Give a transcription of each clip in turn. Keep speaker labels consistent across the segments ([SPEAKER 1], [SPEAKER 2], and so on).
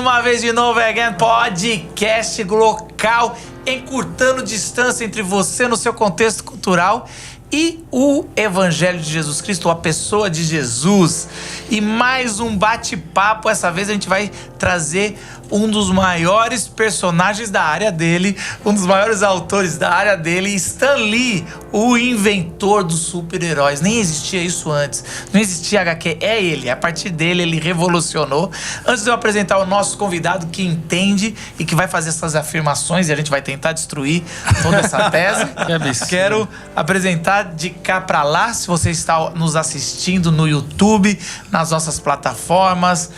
[SPEAKER 1] uma vez de novo, again, podcast local, encurtando distância entre você no seu contexto cultural e o Evangelho de Jesus Cristo, a pessoa de Jesus. E mais um bate-papo. Essa vez a gente vai trazer um dos maiores personagens da área dele, um dos maiores autores da área dele, Stan Lee, o inventor dos super-heróis. Nem existia isso antes, não existia HQ, é ele. A partir dele, ele revolucionou. Antes de eu apresentar o nosso convidado que entende e que vai fazer essas afirmações, e a gente vai tentar destruir toda essa tese, quero apresentar de cá pra lá. Se você está nos assistindo no YouTube, nas nossas plataformas,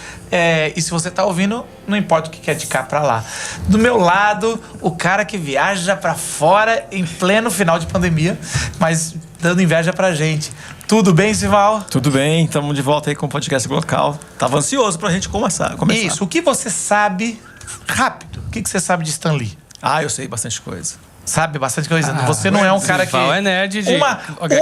[SPEAKER 1] e se você tá ouvindo, não importa o que é de cá pra lá. Do meu lado, o cara que viaja pra fora em pleno final de pandemia, mas dando inveja pra gente. Tudo bem, Sival?
[SPEAKER 2] Tudo bem, estamos de volta aí com o podcast local. Tava ansioso pra gente começar.
[SPEAKER 1] Isso, o que você sabe, rápido, o que você sabe de Stan Lee?
[SPEAKER 2] Ah, eu sei bastante coisa.
[SPEAKER 1] Sabe bastante coisa. Você não é um cara que...
[SPEAKER 3] é nerd de...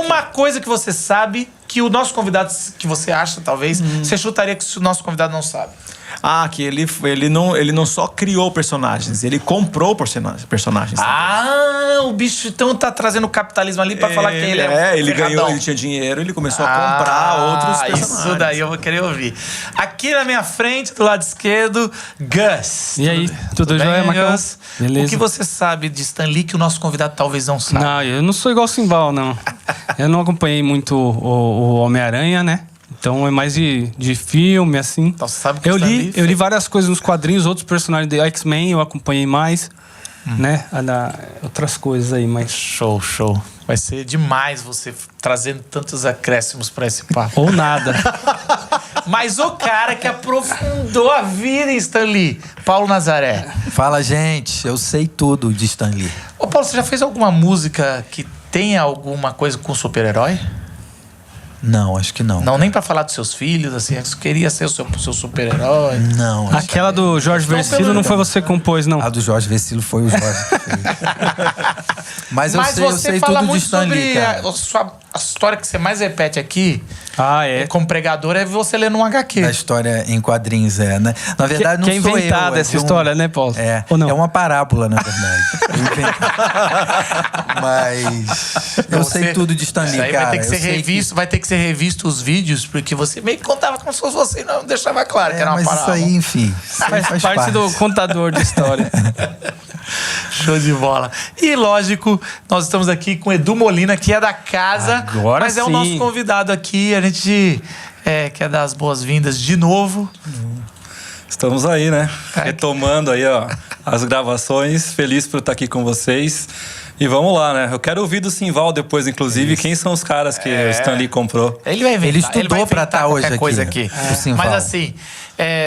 [SPEAKER 1] Uma coisa que você sabe, que o nosso convidado, que você acha, talvez, você chutaria que o nosso convidado não sabe.
[SPEAKER 2] Ah, que ele não só criou personagens, ele comprou personagens.
[SPEAKER 1] Ah, o bicho então tá trazendo o capitalismo ali pra falar que ele é
[SPEAKER 2] ele
[SPEAKER 1] ferradão.
[SPEAKER 2] ganhou, ele tinha dinheiro, ele começou a comprar outros personagens.
[SPEAKER 1] Isso daí eu vou querer ouvir. Aqui na minha frente, do lado esquerdo, Gus.
[SPEAKER 3] E aí, tudo jóia, Macão?
[SPEAKER 1] Gus?
[SPEAKER 3] Beleza.
[SPEAKER 1] O que você sabe de Stan Lee que o nosso convidado talvez não saiba?
[SPEAKER 3] Não, eu não sou igual o Simbal, não. Eu não acompanhei muito o Homem-Aranha, né? Então é mais de filme, assim.
[SPEAKER 1] Então você sabe que
[SPEAKER 3] eu li várias coisas nos quadrinhos, outros personagens de X-Men eu acompanhei mais, né? Outras coisas aí, mas...
[SPEAKER 1] Show. Vai ser demais você trazendo tantos acréscimos pra esse papo.
[SPEAKER 3] Ou nada.
[SPEAKER 1] Mas o cara que aprofundou a vida em Stan Lee, Paulo Nazaré.
[SPEAKER 4] Fala, gente. Eu sei tudo de Stan Lee.
[SPEAKER 1] Ô, Paulo, você já fez alguma música que tenha alguma coisa com super-herói?
[SPEAKER 4] Não, acho que não.
[SPEAKER 1] Não, nem pra falar dos seus filhos, assim, eu queria ser o seu super-herói.
[SPEAKER 4] Não. Acho
[SPEAKER 3] Aquela do Jorge Versilo não foi você que compôs, não?
[SPEAKER 4] A do Jorge Versilo foi o Jorge que fez. Mas eu sei
[SPEAKER 1] fala
[SPEAKER 4] tudo de
[SPEAKER 1] muito
[SPEAKER 4] Stan Lee, cara.
[SPEAKER 1] A história que você mais repete aqui, como pregador, é você ler num HQ.
[SPEAKER 4] A história em quadrinhos, né? Na verdade, não
[SPEAKER 3] que é
[SPEAKER 4] sou eu.
[SPEAKER 3] inventada essa história, né, Paulo?
[SPEAKER 4] Ou não? É uma parábola, na verdade. Mas eu sei tudo de Stan Lee, cara.
[SPEAKER 1] Vai ter que ser revisto, vai ter que ser revisto os vídeos, porque você meio que contava como se fosse você, não deixava claro que era uma parábola.
[SPEAKER 4] Mas isso aí, enfim,
[SPEAKER 3] faz parte do contador de história.
[SPEAKER 1] Show de bola. E lógico, nós estamos aqui com Edu Molina, que é da casa,
[SPEAKER 3] agora
[SPEAKER 1] mas
[SPEAKER 3] sim.
[SPEAKER 1] É o nosso convidado aqui. A gente quer dar as boas-vindas de novo.
[SPEAKER 2] Estamos aí, né? Retomando aí, ó, as gravações. Feliz por estar aqui com vocês. E vamos lá, né? Eu quero ouvir do Simval depois, inclusive, quem são os caras que o Stan Lee comprou.
[SPEAKER 1] Ele vai inventar,
[SPEAKER 4] ele estudou pra estar hoje aqui.
[SPEAKER 1] Coisa aqui. Mas assim,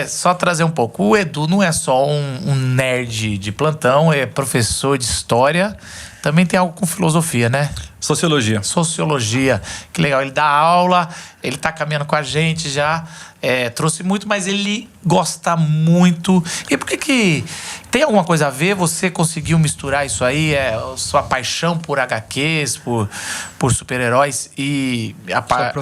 [SPEAKER 1] só trazer um pouco. O Edu não é só um nerd de plantão, é professor de história. Também tem algo com filosofia, né? Sociologia. Que legal. Ele dá aula, ele tá caminhando com a gente já. Trouxe muito, mas ele gosta muito. E por que tem alguma coisa a ver? Você conseguiu misturar isso aí? Sua paixão por HQs, por super-heróis e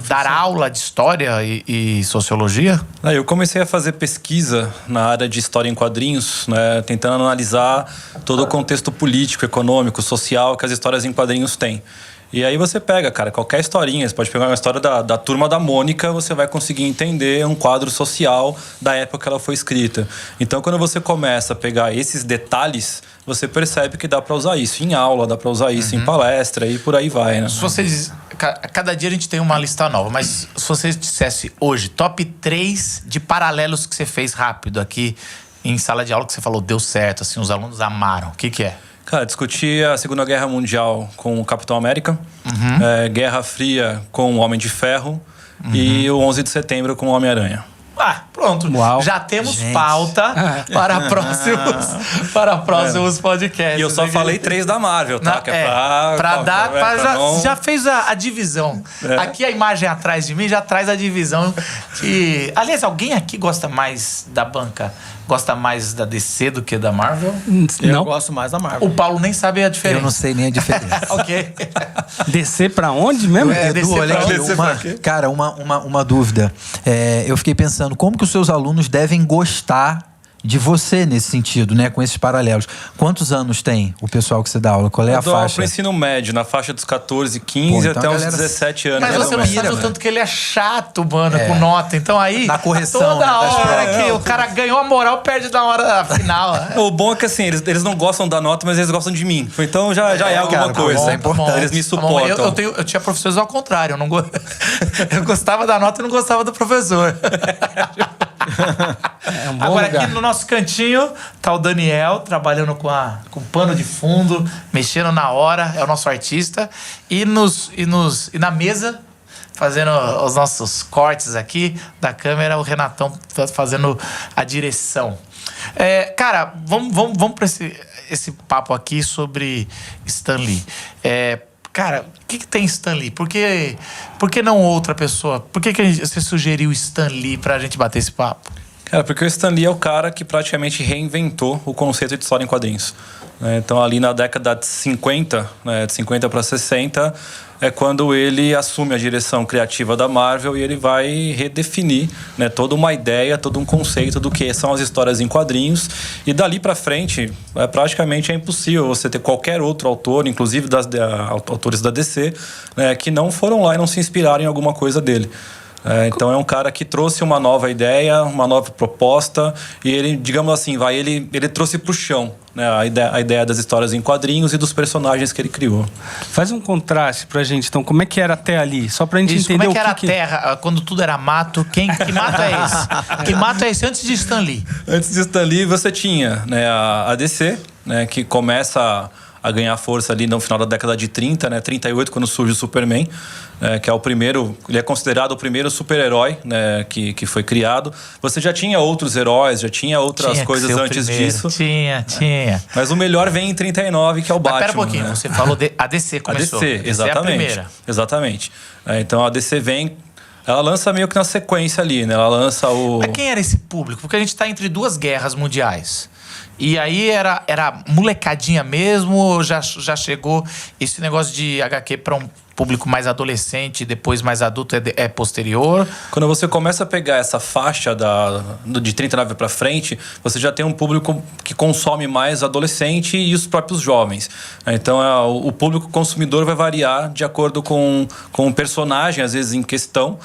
[SPEAKER 1] dar aula de história e sociologia?
[SPEAKER 2] Eu comecei a fazer pesquisa na área de história em quadrinhos, né, tentando analisar todo o contexto político, econômico, social que as histórias em quadrinhos têm. E aí você pega, cara, qualquer historinha, você pode pegar uma história da Turma da Mônica, você vai conseguir entender um quadro social da época que ela foi escrita. Então, quando você começa a pegar esses detalhes, você percebe que dá pra usar isso em aula, dá pra usar isso em palestra e por aí vai, né?
[SPEAKER 1] Se vocês... Cada dia a gente tem uma lista nova, mas se você dissesse hoje, top 3 de paralelos que você fez rápido aqui em sala de aula, que você falou, deu certo, assim, os alunos amaram, o que é?
[SPEAKER 2] Cara, discuti a Segunda Guerra Mundial com o Capitão América, Guerra Fria com o Homem de Ferro e o 11 de Setembro com o Homem-Aranha.
[SPEAKER 1] Pronto.
[SPEAKER 3] Uau.
[SPEAKER 1] Já temos pauta para próximos podcasts.
[SPEAKER 2] E eu só falei 3 da Marvel, tá?
[SPEAKER 1] Já fez a divisão. Aqui a imagem atrás de mim já traz a divisão. Aliás, alguém aqui gosta mais da banca? Gosta mais da DC do que da Marvel?
[SPEAKER 3] Eu
[SPEAKER 2] gosto mais da Marvel.
[SPEAKER 1] O Paulo nem sabe a diferença.
[SPEAKER 4] Eu não sei nem a diferença.
[SPEAKER 1] Ok.
[SPEAKER 3] DC pra onde mesmo?
[SPEAKER 4] Edu, olha aqui, cara, uma dúvida. Eu fiquei pensando, como que os seus alunos devem gostar de você nesse sentido, né? Com esses paralelos. Quantos anos tem o pessoal que você dá aula? Qual é a
[SPEAKER 2] Eu dou aula
[SPEAKER 4] faixa?
[SPEAKER 2] pro ensino médio, na faixa dos 14, 15
[SPEAKER 4] então
[SPEAKER 2] até
[SPEAKER 4] a
[SPEAKER 2] os
[SPEAKER 4] galera
[SPEAKER 2] 17 anos.
[SPEAKER 1] Mas você não
[SPEAKER 4] mira,
[SPEAKER 1] sabe o
[SPEAKER 4] velho.
[SPEAKER 1] tanto que ele é chato, mano, com nota. Então aí,
[SPEAKER 4] Na correção,
[SPEAKER 1] toda
[SPEAKER 4] né, das
[SPEAKER 1] hora
[SPEAKER 4] provas.
[SPEAKER 1] que o cara ganhou a moral, perde na hora final.
[SPEAKER 2] O bom é que assim, eles não gostam da nota, mas eles gostam de mim. Então já é alguma
[SPEAKER 4] cara,
[SPEAKER 2] coisa.
[SPEAKER 4] isso é importante.
[SPEAKER 2] Eles me
[SPEAKER 1] Tá bom,
[SPEAKER 2] suportam.
[SPEAKER 1] eu tinha professores ao contrário. Eu gostava da nota e não gostava do professor.
[SPEAKER 3] É um bom
[SPEAKER 1] Agora
[SPEAKER 3] lugar.
[SPEAKER 1] aqui no nosso cantinho tá o Daniel trabalhando com pano de fundo, mexendo na hora, é o nosso artista. E na mesa, fazendo os nossos cortes aqui da câmera, o Renatão tá fazendo a direção. Cara, vamos para esse papo aqui sobre Stan Lee. Cara, o que tem Stan Lee? Por que não outra pessoa? Por que você sugeriu Stan Lee pra gente bater esse papo?
[SPEAKER 2] Cara, porque o Stan Lee é o cara que praticamente reinventou o conceito de história em quadrinhos. Então, ali na década de 50, de 50 para 60, é quando ele assume a direção criativa da Marvel e ele vai redefinir, toda uma ideia, todo um conceito do que são as histórias em quadrinhos. E dali para frente, praticamente é impossível você ter qualquer outro autor, inclusive autores da DC, que não foram lá e não se inspiraram em alguma coisa dele. Então é um cara que trouxe uma nova ideia, uma nova proposta, e ele, digamos assim, ele trouxe pro chão, a ideia das histórias em quadrinhos e dos personagens que ele criou.
[SPEAKER 3] Faz um contraste pra gente, então, como é que era até ali? Só pra gente entender
[SPEAKER 1] como é
[SPEAKER 3] o
[SPEAKER 1] que era
[SPEAKER 3] que
[SPEAKER 1] a Terra, quando tudo era mato? Que mato é esse? Que mato é esse antes de Stan Lee?
[SPEAKER 2] Antes de Stan Lee, você tinha a DC, que começa a ganhar força ali no final da década de 30, 38, quando surge o Superman, que é o primeiro, ele é considerado o primeiro super-herói, que foi criado. Você já tinha outros heróis, já tinha outras coisas antes disso.
[SPEAKER 1] Tinha.
[SPEAKER 2] Mas o melhor vem em 39, que é o Batman.
[SPEAKER 1] Pera um pouquinho, você falou a DC começou.
[SPEAKER 2] A DC, exatamente.
[SPEAKER 1] É a primeira.
[SPEAKER 2] Exatamente. Então a DC vem, ela lança meio que na sequência ali, Ela lança o...
[SPEAKER 1] Mas quem era esse público? Porque a gente tá entre duas guerras mundiais. E aí era molecadinha mesmo, ou já chegou esse negócio de HQ para um público mais adolescente, depois mais adulto é posterior?
[SPEAKER 2] Quando você começa a pegar essa faixa de 39 para frente, você já tem um público que consome mais adolescente e os próprios jovens. Então o público consumidor vai variar de acordo com o personagem, às vezes em questão,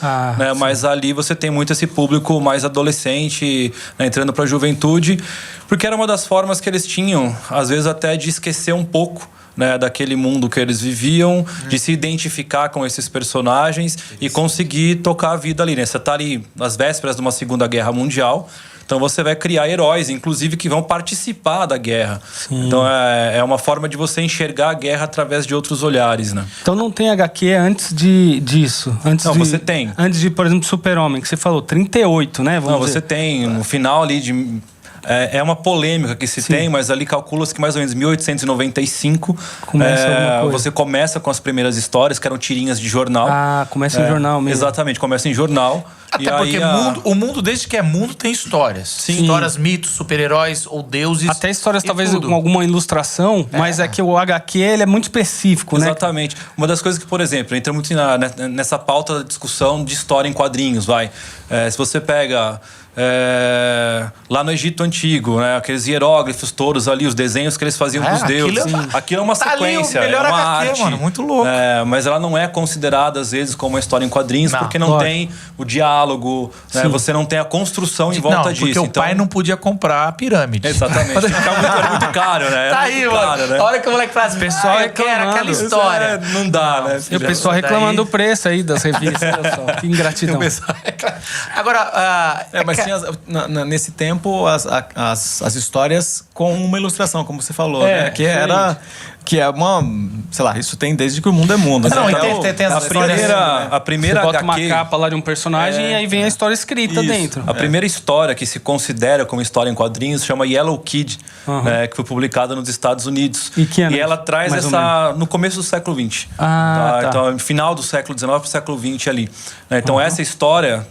[SPEAKER 2] mas ali você tem muito esse público mais adolescente, entrando para a juventude, porque era uma das formas que eles tinham, às vezes até de esquecer um pouco daquele mundo que eles viviam, de se identificar com esses personagens e conseguir tocar a vida ali, Você tá ali nas vésperas de uma Segunda Guerra Mundial, então você vai criar heróis, inclusive, que vão participar da guerra. Sim. Então é uma forma de você enxergar a guerra através de outros olhares,
[SPEAKER 3] Então não tem HQ antes disso?
[SPEAKER 2] Você tem.
[SPEAKER 3] Antes de, por exemplo, Super-Homem, que você falou, 38,
[SPEAKER 2] Você tem no final ali de... É uma polêmica que se tem, mas ali calcula-se que mais ou menos em 1895 você começa com as primeiras histórias, que eram tirinhas de jornal.
[SPEAKER 3] Começa em jornal mesmo.
[SPEAKER 2] Exatamente, começa em jornal.
[SPEAKER 1] Até porque o mundo, desde que é mundo, tem histórias.
[SPEAKER 3] Sim.
[SPEAKER 1] Histórias, mitos, super-heróis ou deuses.
[SPEAKER 3] Até histórias talvez
[SPEAKER 1] tudo.
[SPEAKER 3] com alguma ilustração, mas é que o HQ ele é muito específico,
[SPEAKER 2] Exatamente. Uma das coisas que, por exemplo, entra muito nessa pauta da discussão de história em quadrinhos, se você pega... lá no Egito Antigo, aqueles hieróglifos todos ali, os desenhos que eles faziam dos deuses. Aquilo é uma sequência,
[SPEAKER 1] ali o melhor
[SPEAKER 2] é uma
[SPEAKER 1] HQ,
[SPEAKER 2] arte.
[SPEAKER 1] mano, muito louco.
[SPEAKER 2] Mas ela não é considerada, às vezes, como uma história em quadrinhos, porque não tem o diálogo, você não tem a construção em volta disso.
[SPEAKER 1] Porque o pai não podia comprar a pirâmide.
[SPEAKER 2] Exatamente. Era muito caro,
[SPEAKER 1] Tá aí, mano. A hora que o moleque faz, pessoal, eu quero aquela história.
[SPEAKER 2] Não dá,
[SPEAKER 3] E o pessoal reclamando do preço aí das revistas. Que ingratidão.
[SPEAKER 1] Agora...
[SPEAKER 5] mas tinha nesse tempo as histórias com uma ilustração, como você falou, que é uma, sei lá, isso tem desde que o mundo é mundo.
[SPEAKER 1] Não, tem as histórias.
[SPEAKER 2] A primeira
[SPEAKER 3] você bota
[SPEAKER 2] HQ,
[SPEAKER 3] uma capa lá de um personagem e aí vem a história escrita dentro.
[SPEAKER 2] A primeira história que se considera como história em quadrinhos chama Yellow Kid, que foi publicada nos Estados Unidos.
[SPEAKER 3] E
[SPEAKER 2] ela traz no começo do século XX. Então, no final do século XIX para o século XX ali. Então, essa história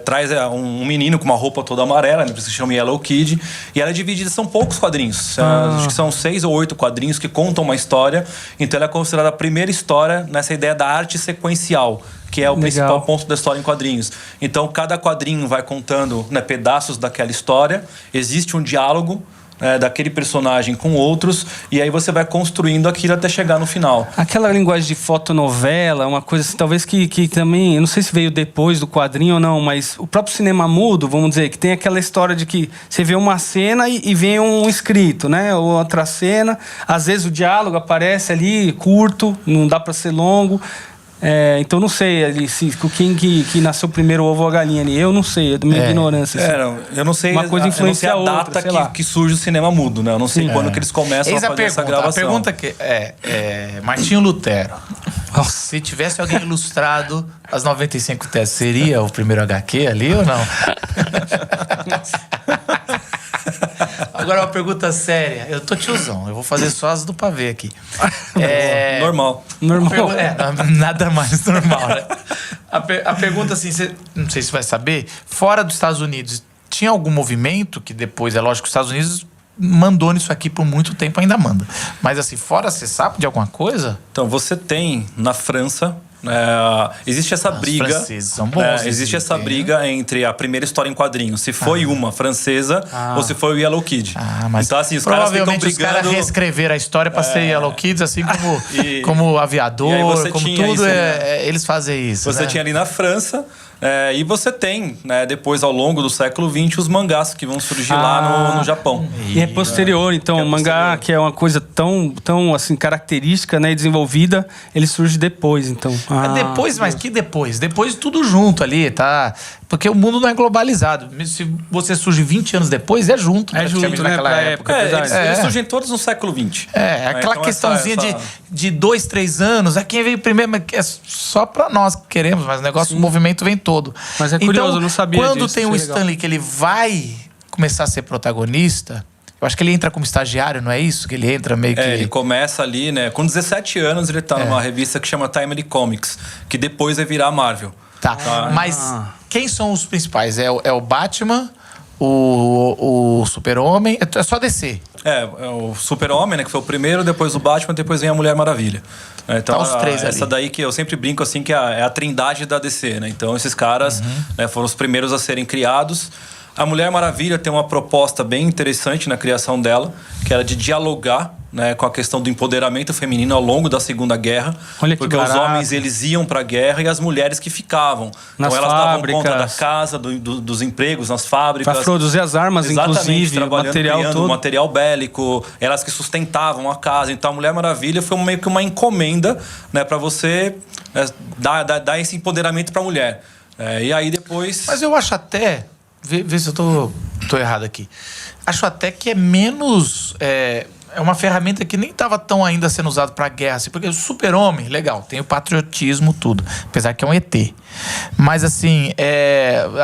[SPEAKER 2] traz um menino com uma roupa toda amarela, por isso que se chama Yellow Kid, e ela é dividida, são poucos quadrinhos. Acho que são 6 ou 8 quadrinhos que contam uma história, então ela é considerada a primeira história nessa ideia da arte sequencial, que é o principal ponto da história em quadrinhos. Então, cada quadrinho vai contando, né, pedaços daquela história, existe um diálogo daquele personagem com outros, e aí você vai construindo aquilo até chegar no final.
[SPEAKER 3] Aquela linguagem de fotonovela, uma coisa assim, talvez que também, eu não sei se veio depois do quadrinho ou não, mas o próprio cinema mudo, vamos dizer, que tem aquela história de que você vê uma cena e vem um escrito, né? Ou outra cena, às vezes o diálogo aparece ali, curto, não dá para ser longo. Então não sei ali se quem que nasceu primeiro, o ovo ou a galinha ali. Eu não sei, é da minha ignorância. Assim.
[SPEAKER 2] Eu não sei.
[SPEAKER 3] Uma coisa influencia a
[SPEAKER 2] data
[SPEAKER 3] outra,
[SPEAKER 2] que surge o cinema mudo, né? Eu não sei quando que eles começam a fazer essa gravação.
[SPEAKER 1] A pergunta que Martinho Lutero. Se tivesse alguém ilustrado as 95 teses, seria o primeiro HQ ali ou não? Agora uma pergunta séria. Eu tô tiozão, eu vou fazer só as do pavê aqui.
[SPEAKER 2] Normal.
[SPEAKER 1] Nada mais normal, né? A pergunta assim, não sei se vai saber, fora dos Estados Unidos, tinha algum movimento que depois, é lógico que os Estados Unidos mandou nisso aqui por muito tempo, ainda manda. Mas assim, fora, você sabe de alguma coisa?
[SPEAKER 2] Então, você tem na França... existe essa briga.
[SPEAKER 1] Os franceses são bons.
[SPEAKER 2] Existe essa briga entre a primeira história em quadrinhos, se foi uma francesa ou se foi o Yellow Kid.
[SPEAKER 1] Mas
[SPEAKER 2] então, assim, os caras ficam brigando.
[SPEAKER 1] Os caras reescreveram a história para ser Yellow Kids, assim como, como aviador, como tudo. Eles fazem isso.
[SPEAKER 2] Você tinha ali na França. E você tem, né, depois, ao longo do século XX, os mangás que vão surgir lá no Japão.
[SPEAKER 3] E é posterior, então, o mangá, que é uma coisa tão assim, característica, né, e desenvolvida, ele surge depois, então.
[SPEAKER 1] Depois, mas que depois? Depois tudo junto ali, tá? Porque o mundo não é globalizado. Se você surge 20 anos depois, é junto.
[SPEAKER 3] É junto, né,
[SPEAKER 1] naquela época.
[SPEAKER 2] Eles surgem todos no século XX.
[SPEAKER 1] Aquela
[SPEAKER 2] então
[SPEAKER 1] questãozinha de 2, 3 anos. Quem veio primeiro, é só pra nós que queremos, mas o negócio, o movimento vem todo.
[SPEAKER 3] Mas é curioso, eu não sabia
[SPEAKER 1] quando
[SPEAKER 3] disso.
[SPEAKER 1] Tem o Stan Lee que ele vai começar a ser protagonista, eu acho que ele entra como estagiário, não é isso? Que ele entra meio que...
[SPEAKER 2] ele começa ali, né? Com 17 anos, ele tá numa revista que chama Timely Comics, que depois vai virar a Marvel.
[SPEAKER 1] Tá. Mas quem são os principais? É o Batman, o Super-Homem... É só DC.
[SPEAKER 2] O Super-Homem, né? Que foi o primeiro, depois o Batman, depois vem a Mulher Maravilha. Então,
[SPEAKER 1] os três
[SPEAKER 2] essa
[SPEAKER 1] ali.
[SPEAKER 2] daí que eu sempre brinco assim, que é a trindade da DC, né? Então, esses caras né, foram os primeiros a serem criados. A Mulher Maravilha tem uma proposta bem interessante na criação dela, que era de dialogar, né, com a questão do empoderamento feminino ao longo da Segunda Guerra.
[SPEAKER 3] Olha que
[SPEAKER 2] porque
[SPEAKER 3] barato.
[SPEAKER 2] os homens, eles iam pra guerra e as mulheres que ficavam.
[SPEAKER 3] Nas
[SPEAKER 2] então, elas
[SPEAKER 3] fábricas.
[SPEAKER 2] davam conta da casa, dos empregos, nas fábricas.
[SPEAKER 3] Para produzir as armas, inclusive,
[SPEAKER 2] trabalhando,
[SPEAKER 3] material
[SPEAKER 2] criando
[SPEAKER 3] todo.
[SPEAKER 2] material bélico, elas que sustentavam a casa. Então, a Mulher Maravilha foi meio que uma encomenda, né, para você dar esse empoderamento pra mulher. E aí, depois...
[SPEAKER 1] Mas eu acho até... Vê se eu tô errado aqui. Acho até que é menos... É uma ferramenta que nem estava tão ainda sendo usada para guerra, assim, porque o Super-Homem, legal, tem o patriotismo, tudo, apesar que é um ET. Mas assim,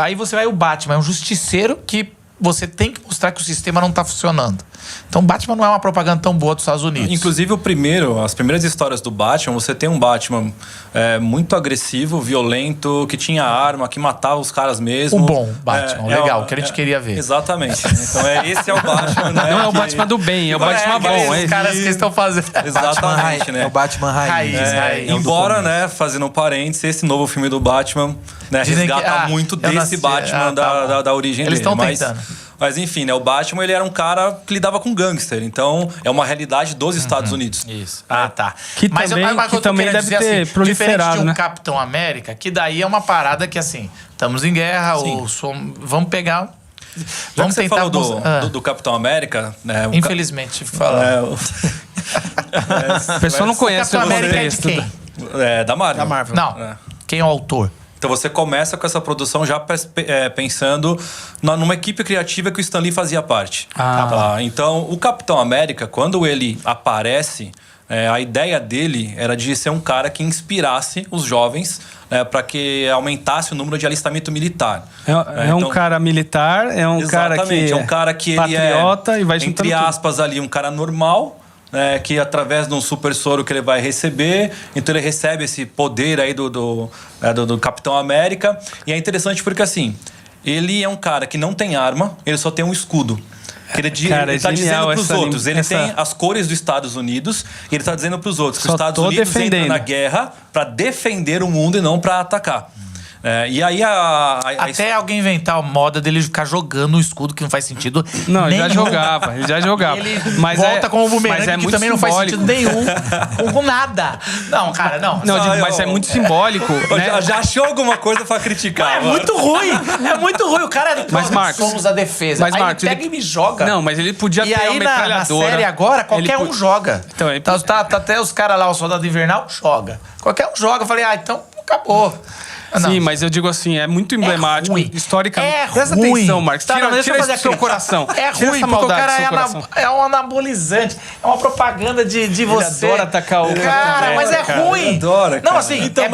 [SPEAKER 1] aí você vai o Batman, é um justiceiro que você tem que mostrar que o sistema não está funcionando. Então, o Batman não é uma propaganda tão boa dos Estados Unidos.
[SPEAKER 2] Inclusive, as primeiras histórias do Batman, você tem um Batman muito agressivo, violento, que tinha arma, que matava os caras mesmo.
[SPEAKER 1] O bom Batman, legal, que a gente queria ver.
[SPEAKER 2] Exatamente. Então, esse é o Batman, né?
[SPEAKER 3] Não é o Batman do bem, é o Batman bom.
[SPEAKER 1] Os caras que estão fazendo.
[SPEAKER 2] Exatamente, né?
[SPEAKER 4] É o Batman raiz.
[SPEAKER 2] Embora, né, fazendo um parênteses, esse novo filme do Batman, né, resgata muito desse Batman da origem
[SPEAKER 1] dele. Eles estão tentando.
[SPEAKER 2] Mas enfim, né, o Batman, ele era um cara que lidava com gangster. Então, é uma realidade dos Estados Unidos.
[SPEAKER 1] Isso. Tá.
[SPEAKER 3] Que também deve ter
[SPEAKER 1] assim,
[SPEAKER 3] proliferado,
[SPEAKER 1] diferente de
[SPEAKER 3] né?
[SPEAKER 1] Capitão América, que daí é uma parada que, assim, estamos em guerra, vamos pegar...
[SPEAKER 2] Vamos tentar... Você falou do Capitão América... Né,
[SPEAKER 1] infelizmente, fala.
[SPEAKER 3] A pessoa não conhece o
[SPEAKER 1] Capitão América é de quem?
[SPEAKER 2] Da Marvel.
[SPEAKER 1] Da Marvel. Não. Quem é o autor?
[SPEAKER 2] Então você começa com essa produção já pensando numa equipe criativa que o Stan Lee fazia parte. Então, o Capitão América, quando ele aparece, a ideia dele era de ser um cara que inspirasse os jovens para que aumentasse o número de alistamento militar.
[SPEAKER 3] Então, um cara militar, é um cara que
[SPEAKER 2] é um cara que ele
[SPEAKER 3] patriota e vai juntando
[SPEAKER 2] entre aspas ali, um cara normal, né, que através de um super soro que ele vai receber, então ele recebe esse poder aí do Capitão América. E é interessante porque, assim, ele é um cara que não tem arma, ele só tem um escudo. Que ele tá dizendo pros outros, ele tem as cores dos Estados Unidos, e ele tá dizendo pros outros que os Estados Unidos entram na guerra para defender o mundo e não para atacar. E aí
[SPEAKER 1] até alguém inventar a moda dele ficar jogando um escudo que não faz sentido
[SPEAKER 3] não,
[SPEAKER 1] nenhum.
[SPEAKER 3] Ele já jogava.
[SPEAKER 1] Ele
[SPEAKER 3] mas
[SPEAKER 1] volta com o bumerangue,
[SPEAKER 3] mas
[SPEAKER 1] que também não faz sentido nenhum. com nada. Não, cara, não.
[SPEAKER 3] Não, mas é muito simbólico. Né?
[SPEAKER 2] Já achou alguma coisa pra criticar?
[SPEAKER 1] É muito ruim. É muito ruim. O cara
[SPEAKER 3] mas, Marcos,
[SPEAKER 1] somos a defesa.
[SPEAKER 3] Mas,
[SPEAKER 1] aí
[SPEAKER 3] Marcos,
[SPEAKER 1] ele pega e me joga.
[SPEAKER 3] Não, mas ele podia ter uma metralhadora.
[SPEAKER 1] Na série agora, qualquer um joga.
[SPEAKER 3] Então,
[SPEAKER 1] tá até os caras lá, o Soldado Invernal, joga. Qualquer um joga. Eu falei, então acabou.
[SPEAKER 3] Sim, mas eu digo assim, é muito emblemático, historicamente.
[SPEAKER 1] Presta
[SPEAKER 3] atenção, Marcos.
[SPEAKER 1] Tira
[SPEAKER 3] isso do seu coração.
[SPEAKER 1] É ruim, porque o cara é um anabolizante. É uma propaganda de você.
[SPEAKER 3] Ele adora atacar o
[SPEAKER 1] cara, mas é ruim.
[SPEAKER 2] Ele adora, cara.
[SPEAKER 1] Não, assim...
[SPEAKER 5] Então,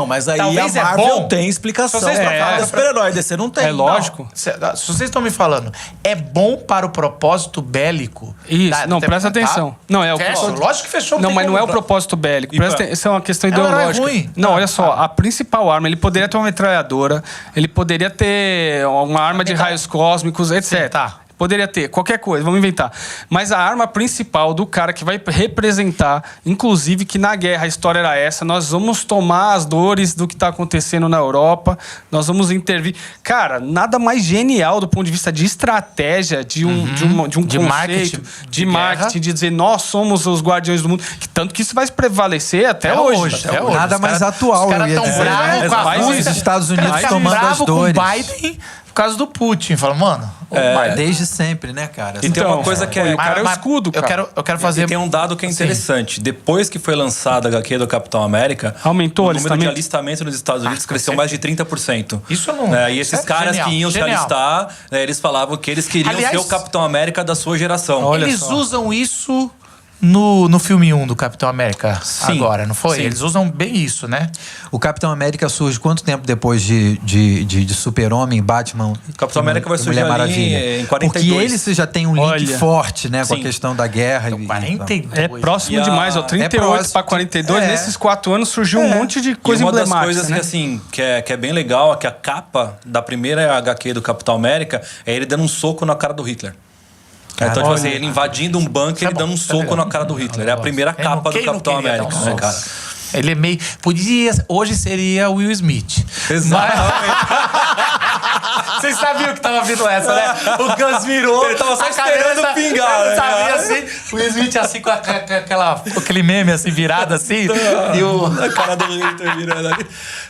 [SPEAKER 5] mas aí
[SPEAKER 1] talvez
[SPEAKER 5] a Marvel
[SPEAKER 1] bom.
[SPEAKER 5] tem explicação.
[SPEAKER 1] Se vocês estão falando
[SPEAKER 5] super-herói, DC não tem.
[SPEAKER 3] É lógico.
[SPEAKER 1] Se vocês estão me falando, é bom para o propósito bélico.
[SPEAKER 3] Isso, não, presta atenção. Não, é o
[SPEAKER 1] lógico que fechou.
[SPEAKER 3] Não, mas não é o propósito bélico. Presta atenção, isso é uma questão ideológica. Não, olha só, a principal arma, ele poderia ter uma metralhadora, ele poderia ter uma arma de raios cósmicos, etc.
[SPEAKER 1] Tá.
[SPEAKER 3] Poderia ter, qualquer coisa, vamos inventar. Mas a arma principal do cara que vai representar, inclusive que na guerra a história era essa, nós vamos tomar as dores do que está acontecendo na Europa, nós vamos intervir. Cara, nada mais genial do ponto de vista de estratégia, de um conceito, marketing, de dizer nós somos os guardiões do mundo. Tanto que isso vai prevalecer até hoje.
[SPEAKER 4] Nada mais atual.
[SPEAKER 1] Os caras estão bravos com a Rússia.
[SPEAKER 4] Os Estados Unidos tomando as dores.
[SPEAKER 1] Com o Biden por causa do Putin. Fala, mano...
[SPEAKER 4] desde sempre, né, cara?
[SPEAKER 2] E tem uma coisa que é...
[SPEAKER 3] O cara é o escudo, cara.
[SPEAKER 1] Eu quero fazer...
[SPEAKER 2] E tem um dado que é interessante. Depois que foi lançada a HQ do Capitão América...
[SPEAKER 3] Aumentou
[SPEAKER 2] o número de alistamento nos Estados Unidos cresceu mais de 30%.
[SPEAKER 1] Isso não...
[SPEAKER 2] E esses caras que iam se alistar, eles falavam que eles queriam ser o Capitão América da sua geração.
[SPEAKER 1] Eles usam isso... No filme 1 do Capitão América,
[SPEAKER 2] sim,
[SPEAKER 1] agora, não foi?
[SPEAKER 2] Sim.
[SPEAKER 1] Eles usam bem isso, né?
[SPEAKER 4] O Capitão América surge quanto tempo depois de Super-Homem, Batman?
[SPEAKER 2] O Capitão América vai surgir
[SPEAKER 4] Mulher Maravilha
[SPEAKER 2] em 42.
[SPEAKER 4] Porque ele já tem um link forte, né? Com a questão da guerra.
[SPEAKER 1] Então, 42.
[SPEAKER 3] É próximo demais, ó. 38 para 42. Nesses 4 anos surgiu um monte de coisa emblemática.
[SPEAKER 2] Uma das coisas, né? que é bem legal, é que a capa da primeira HQ do Capitão América é ele dando um soco na cara do Hitler. Então, tipo assim, ele invadindo um banco e ele dando um soco na cara do Hitler. É a primeira capa do Capitão América, né, cara?
[SPEAKER 1] Ele é meio... Hoje seria o Will Smith.
[SPEAKER 2] Exatamente.
[SPEAKER 1] Vocês sabiam que tava vindo essa, né? O Gus virou...
[SPEAKER 2] Ele tava só esperando pingar, né?
[SPEAKER 1] Sabia assim? O Will Smith assim, com aquele meme assim, virado assim. E o...
[SPEAKER 2] A cara do Hitler virando ali.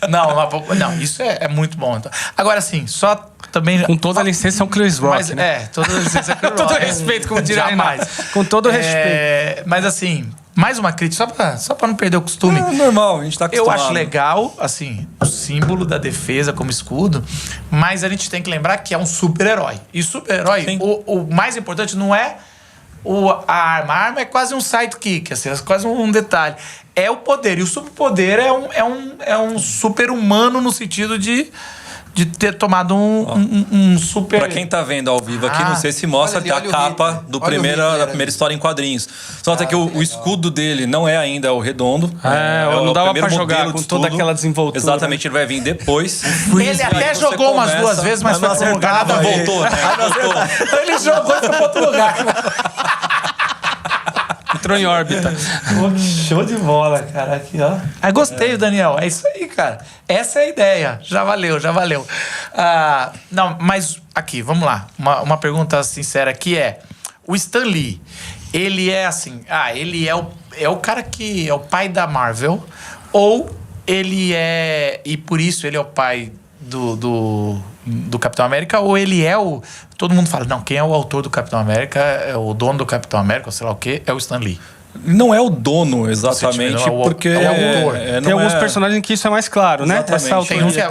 [SPEAKER 1] Não, isso é muito bom. Então. Agora, assim, só... Também,
[SPEAKER 3] com toda a licença é um Chris Rock, né?
[SPEAKER 1] Toda a licença é Chris Rock.
[SPEAKER 3] Com todo respeito, como diria mais. Com todo respeito.
[SPEAKER 1] Mas assim, mais uma crítica, só pra não perder o costume.
[SPEAKER 2] É normal, a gente tá acostumado.
[SPEAKER 1] Eu acho legal, assim, o símbolo da defesa como escudo, mas a gente tem que lembrar que é um super-herói. E super-herói, o mais importante não é a arma. A arma é quase um sidekick, assim, é quase um detalhe. É o poder. E o superpoder é um super-humano no sentido de ter tomado um super...
[SPEAKER 2] Pra quem tá vendo ao vivo aqui, não sei se mostra até a capa da primeira história em quadrinhos. Só até que o escudo dele não é ainda o redondo.
[SPEAKER 3] Não dava pra jogar com toda aquela desenvoltura.
[SPEAKER 2] Exatamente, ele vai vir depois.
[SPEAKER 1] Ele até jogou umas 2 vezes, mas foi pro outro lugar.
[SPEAKER 2] Voltou, né?
[SPEAKER 1] Ele jogou e foi pro outro lugar.
[SPEAKER 3] Entrou em órbita.
[SPEAKER 1] Show de bola, cara. Aqui, ó. Gostei, Daniel. É isso aí, cara. Essa é a ideia. Já valeu. Não, mas aqui, vamos lá. Uma pergunta sincera que é... O Stan Lee, ele é assim... ele é o cara que é o pai da Marvel, ou ele é... E por isso ele é o pai do Capitão América, ou ele é o... Todo mundo fala, não, quem é o autor do Capitão América, é o dono do Capitão América, ou sei lá o quê, é o Stan Lee.
[SPEAKER 2] Não é o dono, exatamente, porque...
[SPEAKER 1] É o autor.
[SPEAKER 3] Tem alguns personagens que isso é mais claro, né?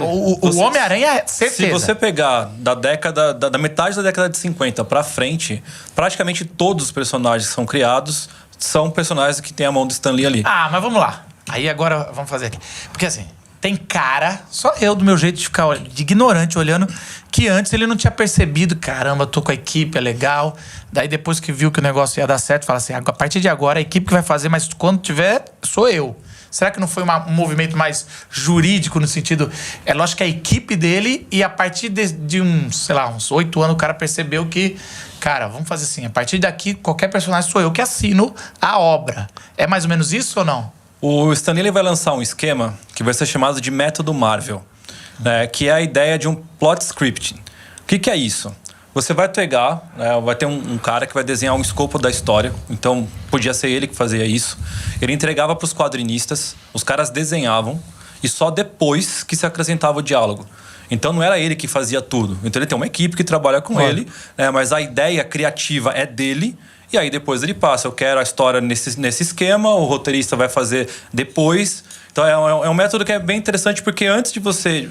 [SPEAKER 1] O Homem-Aranha, certeza.
[SPEAKER 2] Se você pegar da metade da década de 50 pra frente, praticamente todos os personagens que são criados são personagens que têm a mão do Stan Lee ali.
[SPEAKER 1] Mas vamos lá. Aí agora vamos fazer aqui. Porque assim, tem cara, só eu do meu jeito de ficar de ignorante olhando, que antes ele não tinha percebido, caramba, tô com a equipe, é legal. Daí depois que viu que o negócio ia dar certo, fala assim, a partir de agora a equipe que vai fazer, mas quando tiver, sou eu. Será que não foi um movimento mais jurídico no sentido... É lógico que a equipe dele, e a partir de uns 8 anos, o cara percebeu que... Cara, vamos fazer assim, a partir daqui, qualquer personagem sou eu que assino a obra. É mais ou menos isso ou não?
[SPEAKER 2] O Stan Lee vai lançar um esquema que vai ser chamado de método Marvel, né, que é a ideia de um plot scripting. O que é isso? Você vai pegar, né, vai ter um cara que vai desenhar um escopo da história. Então, podia ser ele que fazia isso. Ele entregava para os quadrinistas, os caras desenhavam e só depois que se acrescentava o diálogo. Então, não era ele que fazia tudo. Então, ele tem uma equipe que trabalha com ele, mas a ideia criativa é dele. E aí, depois ele passa. Eu quero a história nesse esquema, o roteirista vai fazer depois. Então, é um método que é bem interessante, porque antes de você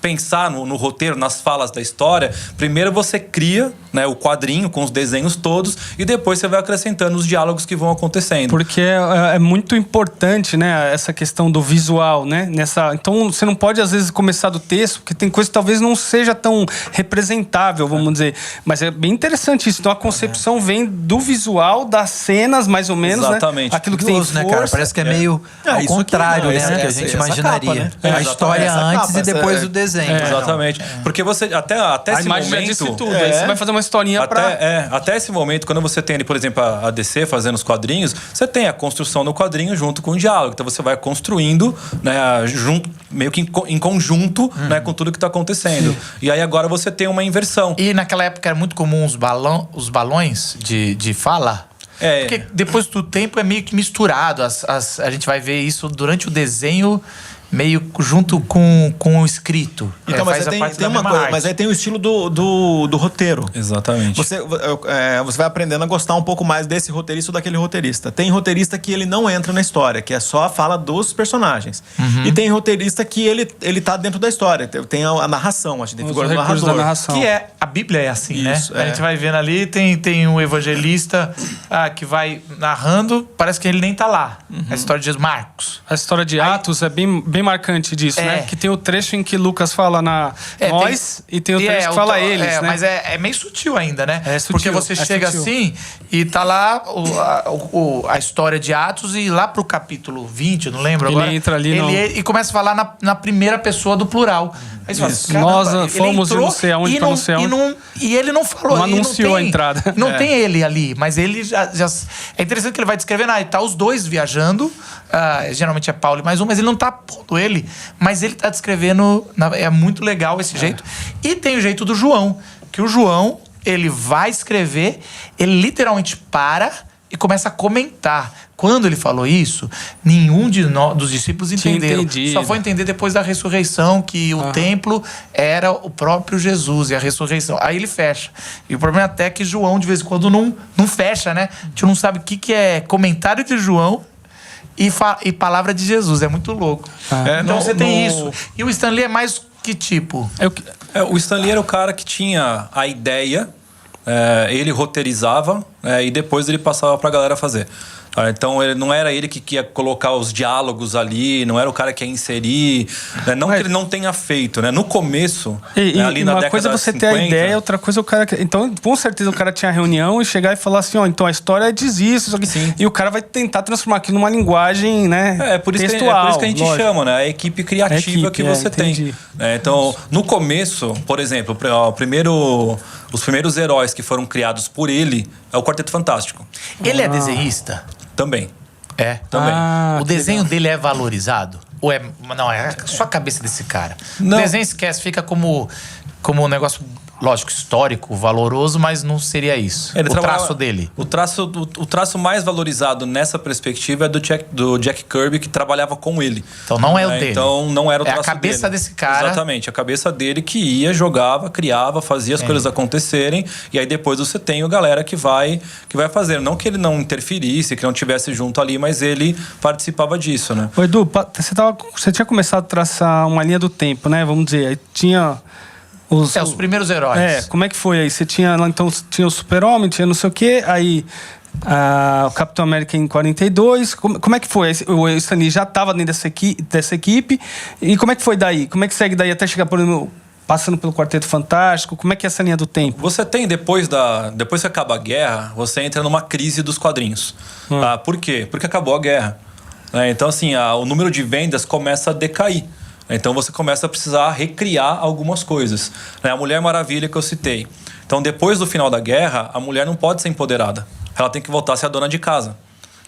[SPEAKER 2] pensar no roteiro, nas falas da história, primeiro você cria, né, o quadrinho com os desenhos todos e depois você vai acrescentando os diálogos que vão acontecendo.
[SPEAKER 3] Porque é muito importante, né, essa questão do visual, né? Então você não pode às vezes começar do texto, porque tem coisa que talvez não seja tão representável, vamos dizer. Mas é bem interessante isso. Então a concepção vem do visual, das cenas, mais ou menos,
[SPEAKER 2] exatamente,
[SPEAKER 3] né? Aquilo que tem força.
[SPEAKER 4] Né, cara? Parece que é meio ao contrário, né? Do que a gente imaginaria.
[SPEAKER 5] Capa, né?
[SPEAKER 4] A história antes e depois o desenho.
[SPEAKER 2] Exatamente. Porque você, até esse momento...
[SPEAKER 3] Já disse tudo. Aí você vai fazer uma historinha
[SPEAKER 2] até esse momento, quando você tem ali, por exemplo, a DC fazendo os quadrinhos, você tem a construção do quadrinho junto com o diálogo. Então você vai construindo, né, meio que em conjunto, né, com tudo que está acontecendo. Sim. E aí agora você tem uma inversão.
[SPEAKER 1] E naquela época era muito comum os balões de fala. Porque depois do tempo é meio que misturado. A gente vai ver isso durante o desenho, meio junto com o escrito.
[SPEAKER 5] Então, mas tem uma coisa, mas aí tem o estilo do roteiro.
[SPEAKER 2] Exatamente.
[SPEAKER 5] Você vai aprendendo a gostar um pouco mais desse roteirista ou daquele roteirista. Tem roteirista que ele não entra na história, que é só a fala dos personagens. E tem roteirista que ele tá dentro da história. Tem a narração, acho que tem figura do narrador.
[SPEAKER 3] Da narração.
[SPEAKER 1] Que a Bíblia é assim,
[SPEAKER 5] isso,
[SPEAKER 1] né? A gente vai vendo ali, tem um evangelista que vai narrando, parece que ele nem tá lá. A história de Jesus, Marcos.
[SPEAKER 3] A história de Atos é bem marcante disso, né? Que tem o trecho em que Lucas fala nós e tem o trecho que fala eles, né?
[SPEAKER 1] Mas é meio sutil ainda, né?
[SPEAKER 3] É sutil,
[SPEAKER 1] porque você chega assim e tá lá a história de Atos e lá pro capítulo 20, eu não lembro agora.
[SPEAKER 3] Ele entra ali
[SPEAKER 1] e começa a falar na primeira pessoa do plural. Aí você fala,
[SPEAKER 3] nós fomos entrou, não sei aonde para não sei aonde.
[SPEAKER 1] E ele não falou.
[SPEAKER 3] Não anunciou a entrada.
[SPEAKER 1] Não tem ele ali, mas ele já... É interessante que ele vai descrevendo, e tá os dois viajando, geralmente é Paulo e mais um, mas ele não tá pondo ele, mas ele tá descrevendo, é muito legal esse jeito. E tem o jeito do João, que o João, ele vai escrever, ele literalmente para e começa a comentar. Quando ele falou isso, nenhum dos discípulos entenderam. Só foi entender depois da ressurreição que o templo era o próprio Jesus e a ressurreição. Aí ele fecha. E o problema até é que João, de vez em quando, não fecha, né? A gente não sabe o que é comentário de João e palavra de Jesus. É muito louco. Então você tem isso. E o Stan Lee é mais que tipo?
[SPEAKER 2] O Stan Lee era o cara que tinha a ideia, ele roteirizava e depois ele passava pra galera fazer. Então não era ele que ia colocar os diálogos ali, não era o cara que ia inserir, né? Não que ele não tenha feito, né? No começo, ali na década de 50... Uma coisa é
[SPEAKER 3] você ter a ideia, outra coisa é o cara... Então, com certeza, o cara tinha reunião e chegar e falar assim, então a história diz isso, e o cara vai tentar transformar aquilo numa linguagem, né,
[SPEAKER 2] por isso
[SPEAKER 3] textual.
[SPEAKER 2] É por isso que a gente chama, né? A equipe criativa que você tem. Então, no começo, por exemplo, os primeiros heróis que foram criados por ele é o Quarteto Fantástico.
[SPEAKER 1] Ele é desenhista?
[SPEAKER 2] Também.
[SPEAKER 1] Também. O desenho dele é valorizado? Ou é... Não, é só a cabeça desse cara.
[SPEAKER 2] Não.
[SPEAKER 1] O desenho esquece, fica como um negócio, lógico, histórico, valoroso, mas não seria isso. Traço dele.
[SPEAKER 2] O traço mais valorizado nessa perspectiva é do Jack Kirby, que trabalhava com ele.
[SPEAKER 1] Então não é o dele.
[SPEAKER 2] Então não era o traço dele.
[SPEAKER 1] É a cabeça desse cara.
[SPEAKER 2] Exatamente. A cabeça dele que ia, jogava, criava, fazia as coisas acontecerem. E aí depois você tem a galera que vai fazer. Não que ele não interferisse, que não estivesse junto ali, mas ele participava disso, né?
[SPEAKER 3] Ô, Edu, você tinha começado a traçar uma linha do tempo, né? Vamos dizer, tinha...
[SPEAKER 1] Os primeiros heróis.
[SPEAKER 3] Como é que foi aí? Você tinha lá, então, tinha o Super-Homem, tinha não sei o quê, aí o Capitão América em 42. Como é que foi? O Stan Lee já estava dentro dessa equipe. E como é que foi daí? Como é que segue daí até chegar, por exemplo, passando pelo Quarteto Fantástico? Como é que é essa linha do tempo?
[SPEAKER 2] Você tem, depois que acaba a guerra, você entra numa crise dos quadrinhos. Por quê? Porque acabou a guerra. Então, assim, o número de vendas começa a decair. Então, você começa a precisar recriar algumas coisas. A Mulher Maravilha que eu citei. Então, depois do final da guerra, a mulher não pode ser empoderada. Ela tem que voltar a ser a dona de casa.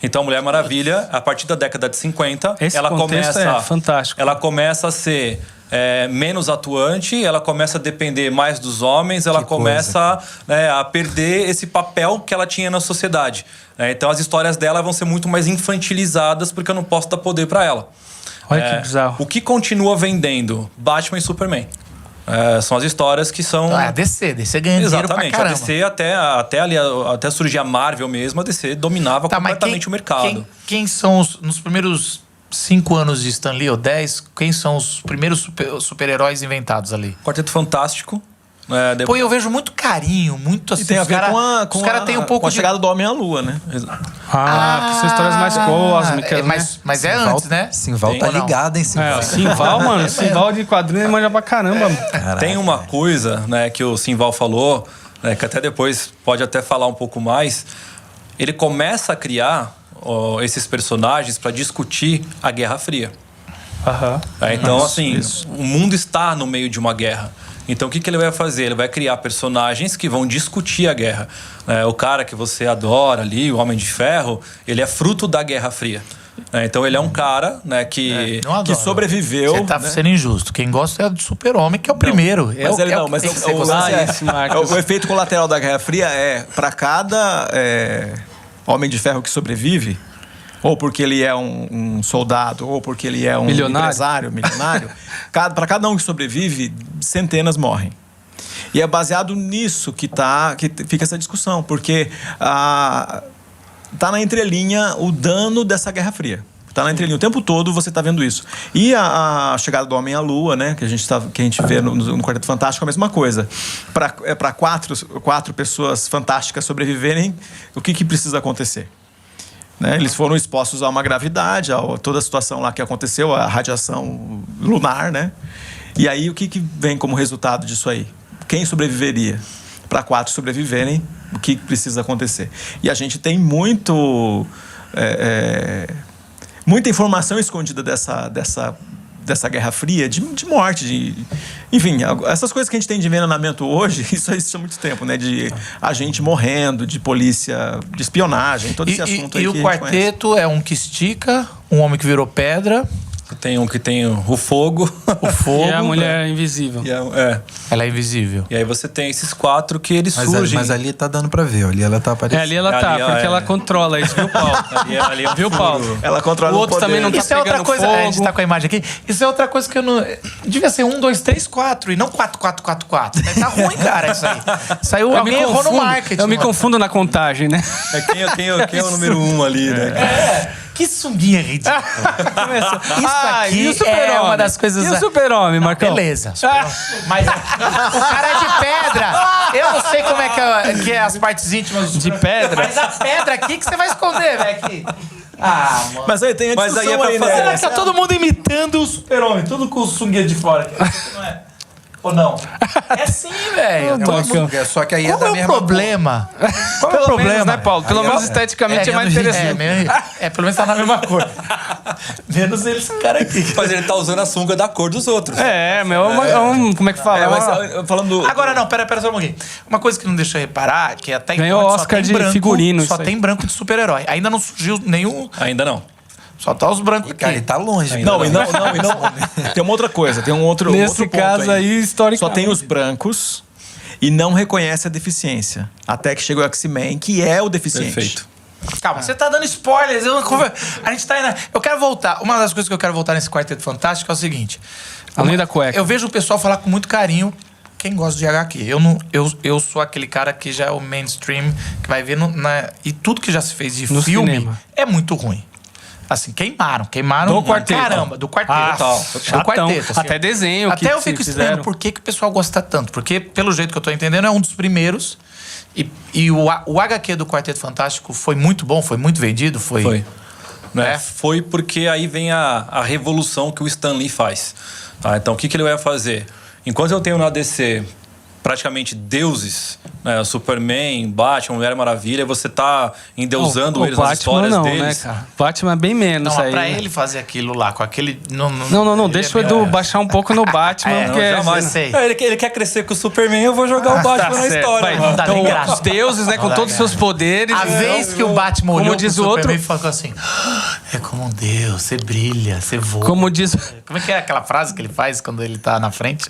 [SPEAKER 2] Então, a Mulher Maravilha, a partir da década de 50, ela começa,
[SPEAKER 3] fantástico.
[SPEAKER 2] Ela começa a ser menos atuante, ela começa a depender mais dos homens, ela começa a perder esse papel que ela tinha na sociedade. Então, as histórias dela vão ser muito mais infantilizadas porque eu não posso dar poder para ela.
[SPEAKER 3] Olha que bizarro.
[SPEAKER 2] O que continua vendendo? Batman e Superman. São as histórias que são...
[SPEAKER 1] A DC ganha dinheiro pra caramba.
[SPEAKER 2] A DC até surgir a Marvel mesmo, a DC dominava completamente o mercado.
[SPEAKER 1] Quem são nos primeiros 5 anos de Stan Lee, ou 10, quem são os primeiros super-heróis inventados ali?
[SPEAKER 2] Quarteto Fantástico.
[SPEAKER 1] Pô, eu vejo muito carinho, muito assim.
[SPEAKER 5] E tem a ver
[SPEAKER 1] os caras têm um pouco
[SPEAKER 5] com a chegada do Homem à Lua, né?
[SPEAKER 3] Que são histórias mais cósmicas, né?
[SPEAKER 1] Mas é antes, né?
[SPEAKER 4] Simval tá ligado, hein, Simval?
[SPEAKER 3] Simval, mano. Simval de quadrinho manja pra caramba.
[SPEAKER 2] Tem uma coisa, né, que o Simval falou, né, que até depois pode até falar um pouco mais. Ele começa a criar esses personagens para discutir a Guerra Fria. Então, assim, o mundo está no meio de uma guerra. Então, o que ele vai fazer? Ele vai criar personagens que vão discutir a guerra. O cara que você adora ali, o Homem de Ferro, ele é fruto da Guerra Fria. Então, ele é um cara, né, que sobreviveu.
[SPEAKER 1] Você tá sendo injusto. Quem gosta é do Super-Homem, que é o primeiro.
[SPEAKER 5] O efeito colateral da Guerra Fria para cada Homem de Ferro que sobrevive, ou porque ele é um soldado, ou porque ele é um empresário milionário, para cada um que sobrevive, centenas morrem. E é baseado nisso que fica essa discussão, porque tá na entrelinha o dano dessa Guerra Fria. Tá na entrelinha o tempo todo, você tá vendo isso. E a chegada do Homem à Lua, né, que a gente vê no Quarteto Fantástico, é a mesma coisa. Para quatro pessoas fantásticas sobreviverem, o que precisa acontecer? Eles foram expostos a uma gravidade, a toda a situação lá que aconteceu, a radiação lunar, né? E aí, o que vem como resultado disso aí? Quem sobreviveria? Para 4 sobreviverem, o que precisa acontecer? E a gente tem muita informação escondida dessa Guerra Fria, de morte, enfim, essas coisas que a gente tem de envenenamento hoje, isso há muito tempo, né? De agente morrendo, de polícia, de espionagem, todo esse assunto aí.
[SPEAKER 1] E o quarteto é um que estica, um homem que virou pedra.
[SPEAKER 2] Tem um que tem o fogo.
[SPEAKER 3] E a mulher invisível.
[SPEAKER 1] Ela é invisível.
[SPEAKER 2] E aí você tem esses 4 que eles surgem.
[SPEAKER 4] Mas ali tá dando pra ver, ali ela tá aparecendo.
[SPEAKER 3] Ali ela tá, porque ela controla isso, viu, Paulo?
[SPEAKER 2] Ali
[SPEAKER 3] viu, Paulo?
[SPEAKER 5] Ela controla
[SPEAKER 3] o outro
[SPEAKER 5] poder.
[SPEAKER 3] também não tá
[SPEAKER 1] Isso é outra
[SPEAKER 3] pegando
[SPEAKER 1] coisa.
[SPEAKER 3] fogo.
[SPEAKER 1] A gente tá com a imagem aqui. Isso é outra coisa que eu não... Devia ser 1, 2, 3, 4 e não 4, 4, 4, 4. Tá ruim, cara, isso aí. Saiu, alguém errou no marketing.
[SPEAKER 3] Eu me confundo na contagem, né?
[SPEAKER 2] Quem é o número 1 ali, né?
[SPEAKER 1] Que sunguinha ridícula. Isso aqui é uma das coisas...
[SPEAKER 3] E o Super-Homem, Marcão?
[SPEAKER 1] Beleza. Mas o cara é de pedra. Eu não sei como é que é as partes íntimas
[SPEAKER 3] de pedra.
[SPEAKER 1] Mas a pedra aqui que você vai esconder, velho. Mano.
[SPEAKER 5] Mas aí tem a discussão
[SPEAKER 2] aí,
[SPEAKER 5] né?
[SPEAKER 1] Será que tá todo mundo imitando o Super-Homem? Tudo com o sunguinha de fora. Não é? Ou não? É sim, velho.
[SPEAKER 4] Só que aí
[SPEAKER 1] Qual
[SPEAKER 4] é da
[SPEAKER 1] é o
[SPEAKER 4] mesma
[SPEAKER 1] problema? Qual é o problema,
[SPEAKER 3] menos, né, Paulo? Pelo menos esteticamente é mais interessante.
[SPEAKER 1] Pelo menos tá na mesma cor. Menos esse cara aqui.
[SPEAKER 2] Mas ele tá usando a sunga da cor dos outros.
[SPEAKER 3] Como é que fala?
[SPEAKER 5] Mas, falando...
[SPEAKER 1] Agora não, pera só um pouquinho. Uma coisa que não deixa eu reparar, que até
[SPEAKER 3] ganhou
[SPEAKER 1] então
[SPEAKER 3] Oscar de figurino.
[SPEAKER 1] Só tem branco de super-herói. Ainda não surgiu nenhum...
[SPEAKER 2] Ainda não.
[SPEAKER 1] Só tá os brancos aqui.
[SPEAKER 4] Cara, ele tá longe.
[SPEAKER 5] Não. Tem uma outra coisa, tem um outro
[SPEAKER 3] Nesse
[SPEAKER 5] ponto
[SPEAKER 3] caso aí, historicamente.
[SPEAKER 5] Só tem os brancos e não reconhece a deficiência. Até que chega o X-Men, que é o deficiente.
[SPEAKER 2] Perfeito.
[SPEAKER 1] Calma, você tá dando spoilers. A gente tá indo... Eu quero voltar. Uma das coisas que eu quero voltar nesse Quarteto Fantástico é o seguinte.
[SPEAKER 3] Além da cueca.
[SPEAKER 1] Eu vejo o pessoal falar com muito carinho. Quem gosta de HQ? Eu sou aquele cara que já é o mainstream, que vai ver e tudo que já se fez de
[SPEAKER 3] no
[SPEAKER 1] filme
[SPEAKER 3] cinema.
[SPEAKER 1] é muito ruim. Assim, queimaram
[SPEAKER 3] Do quarteto.
[SPEAKER 1] Caramba, do quarteto.
[SPEAKER 3] Total.
[SPEAKER 1] Do quarteto. Assim,
[SPEAKER 3] Até desenho.
[SPEAKER 1] Até eu fico estranhando
[SPEAKER 3] fizeram.
[SPEAKER 1] por que o pessoal gosta tanto. Porque, pelo jeito que eu tô entendendo, é um dos primeiros. E o HQ do Quarteto Fantástico foi muito bom, foi muito vendido,
[SPEAKER 2] Foi. Né?
[SPEAKER 1] É.
[SPEAKER 2] Foi porque aí vem a revolução que o Stan Lee faz. Tá? Então, o que ele vai fazer? Enquanto eu tenho na DC praticamente deuses, né? Superman, Batman, Mulher Maravilha, você tá endeusando eles nas histórias
[SPEAKER 3] não,
[SPEAKER 2] deles.
[SPEAKER 3] né, cara? Batman é bem menos
[SPEAKER 1] Não,
[SPEAKER 3] aí.
[SPEAKER 1] pra
[SPEAKER 3] né?
[SPEAKER 1] ele fazer aquilo lá, com aquele... Não,
[SPEAKER 3] Não,
[SPEAKER 1] ele
[SPEAKER 3] deixa o
[SPEAKER 1] é
[SPEAKER 3] Edu
[SPEAKER 1] meio-
[SPEAKER 3] baixar um pouco no Batman, porque...
[SPEAKER 1] jamais. Sei.
[SPEAKER 2] Ele quer crescer com o Superman, eu vou jogar o Batman na
[SPEAKER 3] certo.
[SPEAKER 2] história.
[SPEAKER 3] Vai,
[SPEAKER 2] mano.
[SPEAKER 1] Não dá nem
[SPEAKER 3] então,
[SPEAKER 1] graça.
[SPEAKER 3] os deuses, né, com
[SPEAKER 1] dá
[SPEAKER 3] todos os seus poderes...
[SPEAKER 1] A vez que o Batman
[SPEAKER 3] como
[SPEAKER 1] olhou
[SPEAKER 3] diz
[SPEAKER 1] pro
[SPEAKER 3] o outro-
[SPEAKER 1] Superman e falou assim... É como um deus, você brilha, você voa.
[SPEAKER 3] Como diz...
[SPEAKER 1] Como é que é aquela frase que ele faz quando ele tá na frente?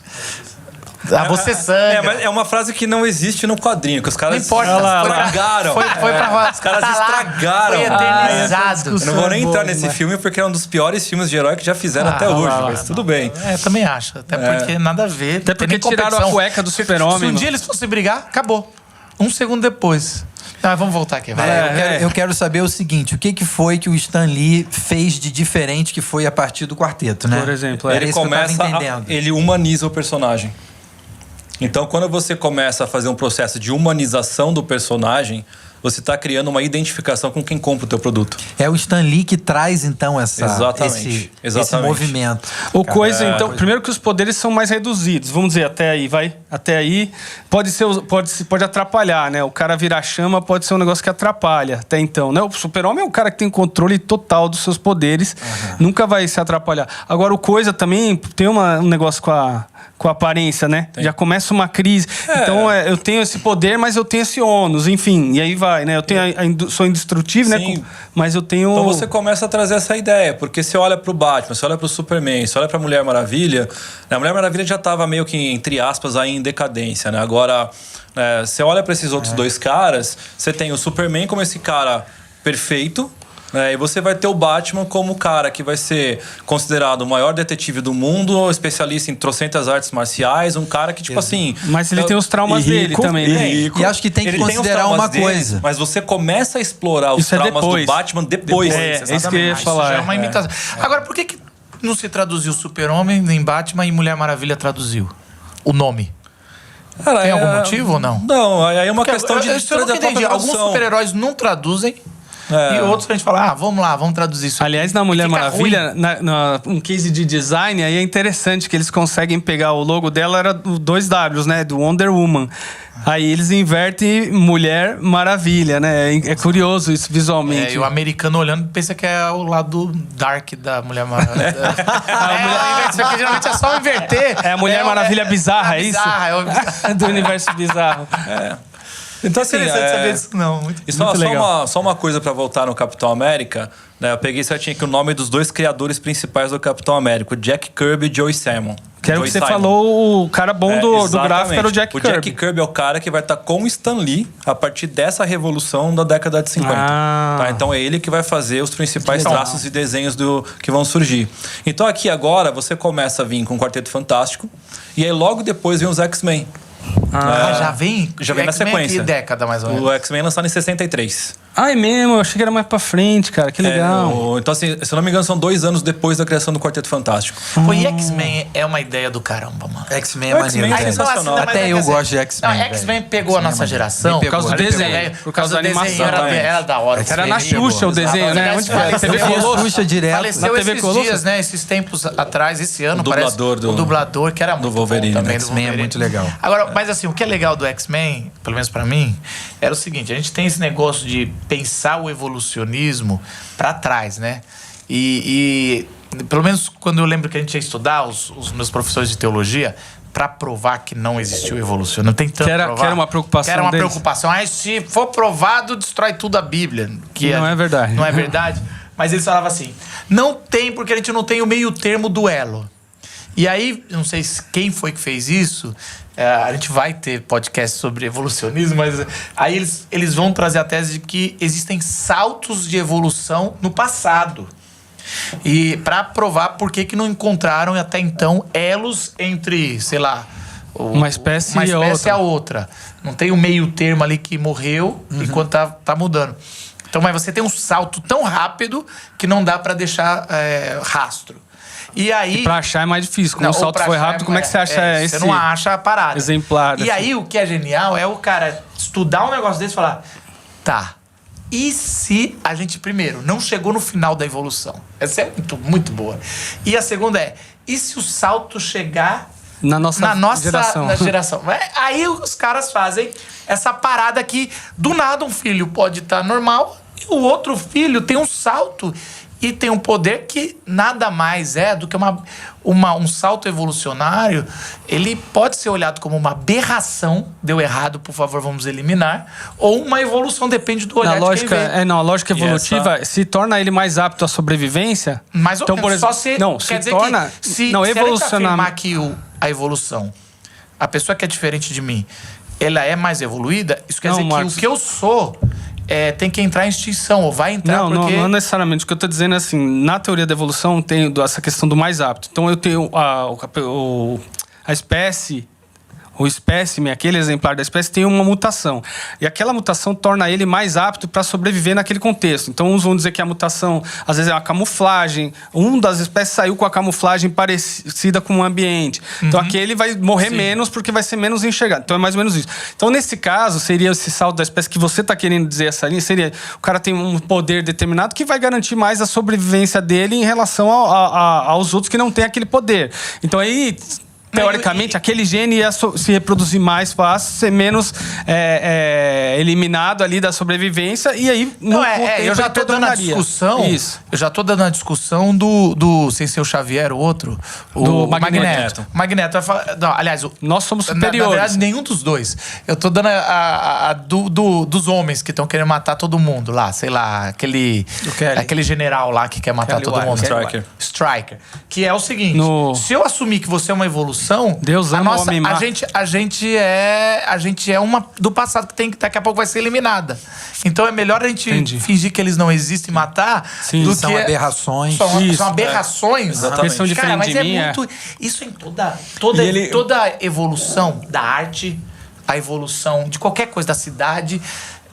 [SPEAKER 1] Ah, você sangra.
[SPEAKER 2] Mas é uma frase que não existe no quadrinho, que os caras
[SPEAKER 1] Não importa.
[SPEAKER 2] estragaram.
[SPEAKER 1] Foi pra...
[SPEAKER 2] Os caras
[SPEAKER 1] tá lá,
[SPEAKER 2] estragaram.
[SPEAKER 1] Foi eternizado.
[SPEAKER 2] Eu não vou nem
[SPEAKER 3] Boa
[SPEAKER 2] entrar nesse
[SPEAKER 3] demais.
[SPEAKER 2] filme porque é um dos piores filmes de herói que já fizeram até hoje, mas tudo bem.
[SPEAKER 1] Também acho. Até porque nada a ver.
[SPEAKER 3] Até
[SPEAKER 1] tem
[SPEAKER 3] porque
[SPEAKER 1] nem
[SPEAKER 3] tiraram
[SPEAKER 1] competição.
[SPEAKER 3] a cueca do
[SPEAKER 1] Se
[SPEAKER 3] Super-Homem,
[SPEAKER 1] um dia
[SPEAKER 3] mano.
[SPEAKER 1] eles fossem brigar, acabou. Um segundo depois. Vamos voltar aqui. Vai.
[SPEAKER 4] Eu quero saber o seguinte: o que foi que o Stan Lee fez de diferente que foi a partir do quarteto, né?
[SPEAKER 3] Por exemplo,
[SPEAKER 4] Era
[SPEAKER 2] Ele
[SPEAKER 4] isso que eu tava
[SPEAKER 2] começa,
[SPEAKER 4] entendendo.
[SPEAKER 2] ele humaniza o personagem. Então, quando você começa a fazer um processo de humanização do personagem, você está criando uma identificação com quem compra o teu produto.
[SPEAKER 4] É o Stan Lee que traz, então,
[SPEAKER 2] Exatamente.
[SPEAKER 4] esse movimento.
[SPEAKER 3] O coisa, então, primeiro que os poderes são mais reduzidos. Vamos dizer, até aí, vai. Até aí pode atrapalhar, né? O cara virar chama pode ser um negócio que atrapalha até então, né? O Super-Homem é um cara que tem controle total dos seus poderes, nunca vai se atrapalhar. Agora, o coisa também tem um negócio com a aparência, né? Já começa uma crise. Então, eu tenho esse poder, mas eu tenho esse ônus, enfim. E aí vai, né? Eu tenho sou indestrutível,
[SPEAKER 2] Sim.
[SPEAKER 3] né? Mas eu tenho...
[SPEAKER 2] Então você começa a trazer essa ideia, porque você olha pro Batman, você olha pro Superman, você olha pra Mulher Maravilha, né? A Mulher Maravilha já tava meio que, entre aspas, aí em decadência, né? Agora, você olha pra esses outros dois caras, você tem o Superman como esse cara perfeito, e você vai ter o Batman como o cara que vai ser considerado o maior detetive do mundo, especialista em trocentas artes marciais, um cara que, tipo assim...
[SPEAKER 3] Mas ele tem os traumas dele também, né?
[SPEAKER 4] E acho que tem que
[SPEAKER 2] Ele os
[SPEAKER 4] considerar
[SPEAKER 2] traumas
[SPEAKER 4] uma
[SPEAKER 2] dele,
[SPEAKER 4] coisa.
[SPEAKER 2] Mas você começa a explorar os
[SPEAKER 3] Isso é
[SPEAKER 2] traumas
[SPEAKER 3] depois.
[SPEAKER 2] do Batman depois.
[SPEAKER 3] É isso que eu ia falar.
[SPEAKER 1] Já é uma imitação. Agora, por que não se traduziu Super-Homem nem Batman e Mulher Maravilha traduziu o nome?
[SPEAKER 2] Cara,
[SPEAKER 1] Tem algum motivo ou não?
[SPEAKER 2] Não, aí é uma questão de
[SPEAKER 1] eu nunca entendi. Alguns super-heróis não traduzem e outros a gente fala, vamos lá, vamos traduzir isso.
[SPEAKER 3] Aliás, na Mulher
[SPEAKER 1] Fica
[SPEAKER 3] Maravilha, um case de design, aí é interessante que eles conseguem pegar o logo dela, era 2 Ws, né? Do Wonder Woman. Aí eles invertem Mulher Maravilha, né? É curioso isso visualmente.
[SPEAKER 1] E o americano olhando pensa que é o lado dark da Mulher Maravilha. Porque geralmente é só inverter.
[SPEAKER 3] É a Mulher Maravilha bizarra, é isso?
[SPEAKER 1] Bizarra,
[SPEAKER 3] Do universo bizarro.
[SPEAKER 2] Então, assim,
[SPEAKER 1] interessante saber isso, não.
[SPEAKER 2] E só,
[SPEAKER 3] Muito legal.
[SPEAKER 2] só uma coisa pra voltar no Capitão América, né? Eu peguei certinho aqui o nome dos 2 criadores principais do Capitão América, o Jack Kirby e Joe Simon.
[SPEAKER 3] Que era o
[SPEAKER 2] Joe
[SPEAKER 3] que você
[SPEAKER 2] Simon.
[SPEAKER 3] falou, o cara bom do
[SPEAKER 2] Exatamente.
[SPEAKER 3] gráfico era o Jack Kirby.
[SPEAKER 2] O Jack Kirby é o cara que vai estar com o Stan Lee a partir dessa revolução da década de 50. Tá? Então é ele que vai fazer os principais traços e desenhos que vão surgir. Então aqui agora você começa a vir com o Quarteto Fantástico e aí logo depois vem os X-Men.
[SPEAKER 1] Já vem?
[SPEAKER 2] Já vem na
[SPEAKER 1] X-Men
[SPEAKER 2] sequência.
[SPEAKER 1] Que década, mais ou menos?
[SPEAKER 2] O X-Men é lançado em 63.
[SPEAKER 3] Ah, é mesmo? Eu achei que era mais pra frente, cara. Que legal.
[SPEAKER 2] Então, assim, se eu não me engano, são 2 anos depois da criação do Quarteto Fantástico.
[SPEAKER 1] Pô, e X-Men é uma ideia do caramba, mano.
[SPEAKER 4] X-Men é
[SPEAKER 2] O
[SPEAKER 4] maneiro.
[SPEAKER 2] X-Men é
[SPEAKER 4] velho.
[SPEAKER 2] sensacional.
[SPEAKER 1] mas
[SPEAKER 4] Até
[SPEAKER 1] é
[SPEAKER 4] eu
[SPEAKER 1] que assim,
[SPEAKER 4] gosto de X-Men.
[SPEAKER 1] Não,
[SPEAKER 4] velho.
[SPEAKER 1] X-Men pegou a
[SPEAKER 4] X-Men é
[SPEAKER 1] nossa
[SPEAKER 4] maneiro.
[SPEAKER 1] geração.
[SPEAKER 4] Me pegou.
[SPEAKER 3] Por causa do desenho. Por causa da animação.
[SPEAKER 1] Era da hora.
[SPEAKER 3] Era na Xuxa o desenho, né? Onde foi?
[SPEAKER 1] Faleceu.
[SPEAKER 3] TV
[SPEAKER 4] Eu via
[SPEAKER 3] Colosso?
[SPEAKER 4] Xuxa direto.
[SPEAKER 1] Faleceu
[SPEAKER 3] Na TV
[SPEAKER 1] esses
[SPEAKER 3] Colosso?
[SPEAKER 1] dias, né? Esses tempos atrás, esse ano,
[SPEAKER 2] O dublador
[SPEAKER 1] parece. O dublador, que era muito
[SPEAKER 2] Wolverine,
[SPEAKER 1] bom também.
[SPEAKER 2] né?
[SPEAKER 1] Do
[SPEAKER 4] X-Men é
[SPEAKER 1] Wolverine.
[SPEAKER 4] muito legal.
[SPEAKER 1] Agora, mas assim, o que é legal do X-Men, pelo menos pra mim, era o seguinte. A gente tem esse negócio de pensar o evolucionismo pra trás, né? E pelo menos quando eu lembro que a gente ia estudar, os meus professores de teologia, para provar que não existiu evolução. Não tem tanto
[SPEAKER 3] Que era
[SPEAKER 1] provar.
[SPEAKER 3] uma preocupação
[SPEAKER 1] Que era uma
[SPEAKER 3] deles.
[SPEAKER 1] preocupação. Aí, se for provado, destrói tudo a Bíblia. Que
[SPEAKER 3] Não é verdade.
[SPEAKER 1] Não é verdade. Mas eles falavam assim, não tem porque a gente não tem o meio termo duelo. E aí, não sei quem foi que fez isso, a gente vai ter podcast sobre evolucionismo, mas aí eles vão trazer a tese de que existem saltos de evolução no passado. E para provar por que não encontraram até então elos entre, sei lá,
[SPEAKER 3] Uma espécie
[SPEAKER 1] e a outra. Não tem um meio termo ali que morreu enquanto tá mudando. Então, mas você tem um salto tão rápido que não dá pra deixar rastro. E aí...
[SPEAKER 3] Pra achar é mais difícil. Como o salto foi rápido, como é que você acha esse
[SPEAKER 1] Você não acha a parada.
[SPEAKER 3] exemplar?
[SPEAKER 1] E aí, o que é genial é o cara estudar um negócio desse e falar... Tá, e se a gente, primeiro, não chegou no final da evolução? Essa é muito, muito boa. E a segunda é... E se o salto chegar...
[SPEAKER 3] Na nossa geração.
[SPEAKER 1] Na geração. Aí os caras fazem essa parada que, do nada, um filho pode estar normal e o outro filho tem um salto e tem um poder que nada mais é do que um salto evolucionário. Ele pode ser olhado como uma aberração, deu errado, por favor, vamos eliminar, ou uma evolução, depende do olhar de quem vê.
[SPEAKER 3] A lógica evolutiva se torna ele mais apto à sobrevivência.
[SPEAKER 1] Mas
[SPEAKER 3] então, por exemplo,
[SPEAKER 1] só se...
[SPEAKER 3] não,
[SPEAKER 1] quer
[SPEAKER 3] se
[SPEAKER 1] dizer
[SPEAKER 3] torna...
[SPEAKER 1] que se
[SPEAKER 3] não,
[SPEAKER 1] a gente
[SPEAKER 3] evolucionar...
[SPEAKER 1] afirmar que a evolução, a pessoa que é diferente de mim, ela é mais evoluída, isso quer dizer
[SPEAKER 3] Marcos,
[SPEAKER 1] que o que eu sou tem que entrar em extinção, ou vai entrar porque...
[SPEAKER 3] Não necessariamente. O que eu estou dizendo é assim, na teoria da evolução tem essa questão do mais apto. Então eu tenho a espécie... O espécime, aquele exemplar da espécie, tem uma mutação. E aquela mutação torna ele mais apto para sobreviver naquele contexto. Então, uns vão dizer que a mutação, às vezes, é uma camuflagem. Um das espécies saiu com a camuflagem parecida com o ambiente. Então, aquele vai morrer menos porque vai ser menos enxergado. Então, é mais ou menos isso. Então, nesse caso, seria esse salto da espécie que você está querendo dizer essa linha. Seria o cara tem um poder determinado que vai garantir mais a sobrevivência dele em relação aos outros que não têm aquele poder. Então, aí... Teoricamente, aquele gene ia se reproduzir mais fácil, ser menos eliminado ali da sobrevivência, e aí...
[SPEAKER 1] eu já tô dando a discussão...
[SPEAKER 3] Isso.
[SPEAKER 1] Eu já tô dando a discussão sem ser o Xavier, o outro...
[SPEAKER 3] Do
[SPEAKER 1] Magneto. Magneto vai falar... Não, aliás...
[SPEAKER 3] Nós somos superiores.
[SPEAKER 1] Na verdade, nenhum dos dois. Eu tô dando dos homens que estão querendo matar todo mundo lá. Sei lá, aquele general lá que quer matar todo mundo. Stryker. Que é o seguinte... Se eu assumir que você é uma evolução...
[SPEAKER 3] Deus ama o homem má.
[SPEAKER 1] A gente é uma do passado que daqui a pouco vai ser eliminada. Então é melhor a gente fingir que eles não existem e matar do que...
[SPEAKER 4] São aberrações.
[SPEAKER 1] São aberrações.
[SPEAKER 2] Exatamente.
[SPEAKER 3] São
[SPEAKER 1] Cara, mas é
[SPEAKER 3] mim,
[SPEAKER 1] muito... Isso em toda a evolução da arte, a evolução de qualquer coisa da cidade...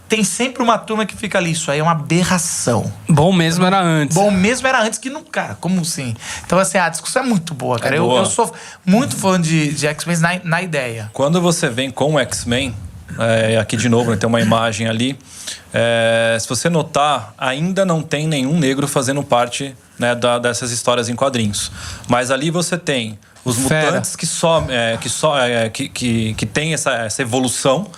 [SPEAKER 1] Tem sempre uma turma que fica ali. Isso aí é uma aberração.
[SPEAKER 3] Bom mesmo era antes.
[SPEAKER 1] Bom mesmo era antes que não... Cara, como assim? Então, assim, a discussão é muito boa, cara. Eu sou muito fã de X-Men na ideia.
[SPEAKER 2] Quando você vem com o X-Men, aqui de novo, né, tem uma imagem ali. Se você notar, ainda não tem nenhum negro fazendo parte, né, dessas histórias em quadrinhos. Mas ali você tem os mutantes que tem essa evolução,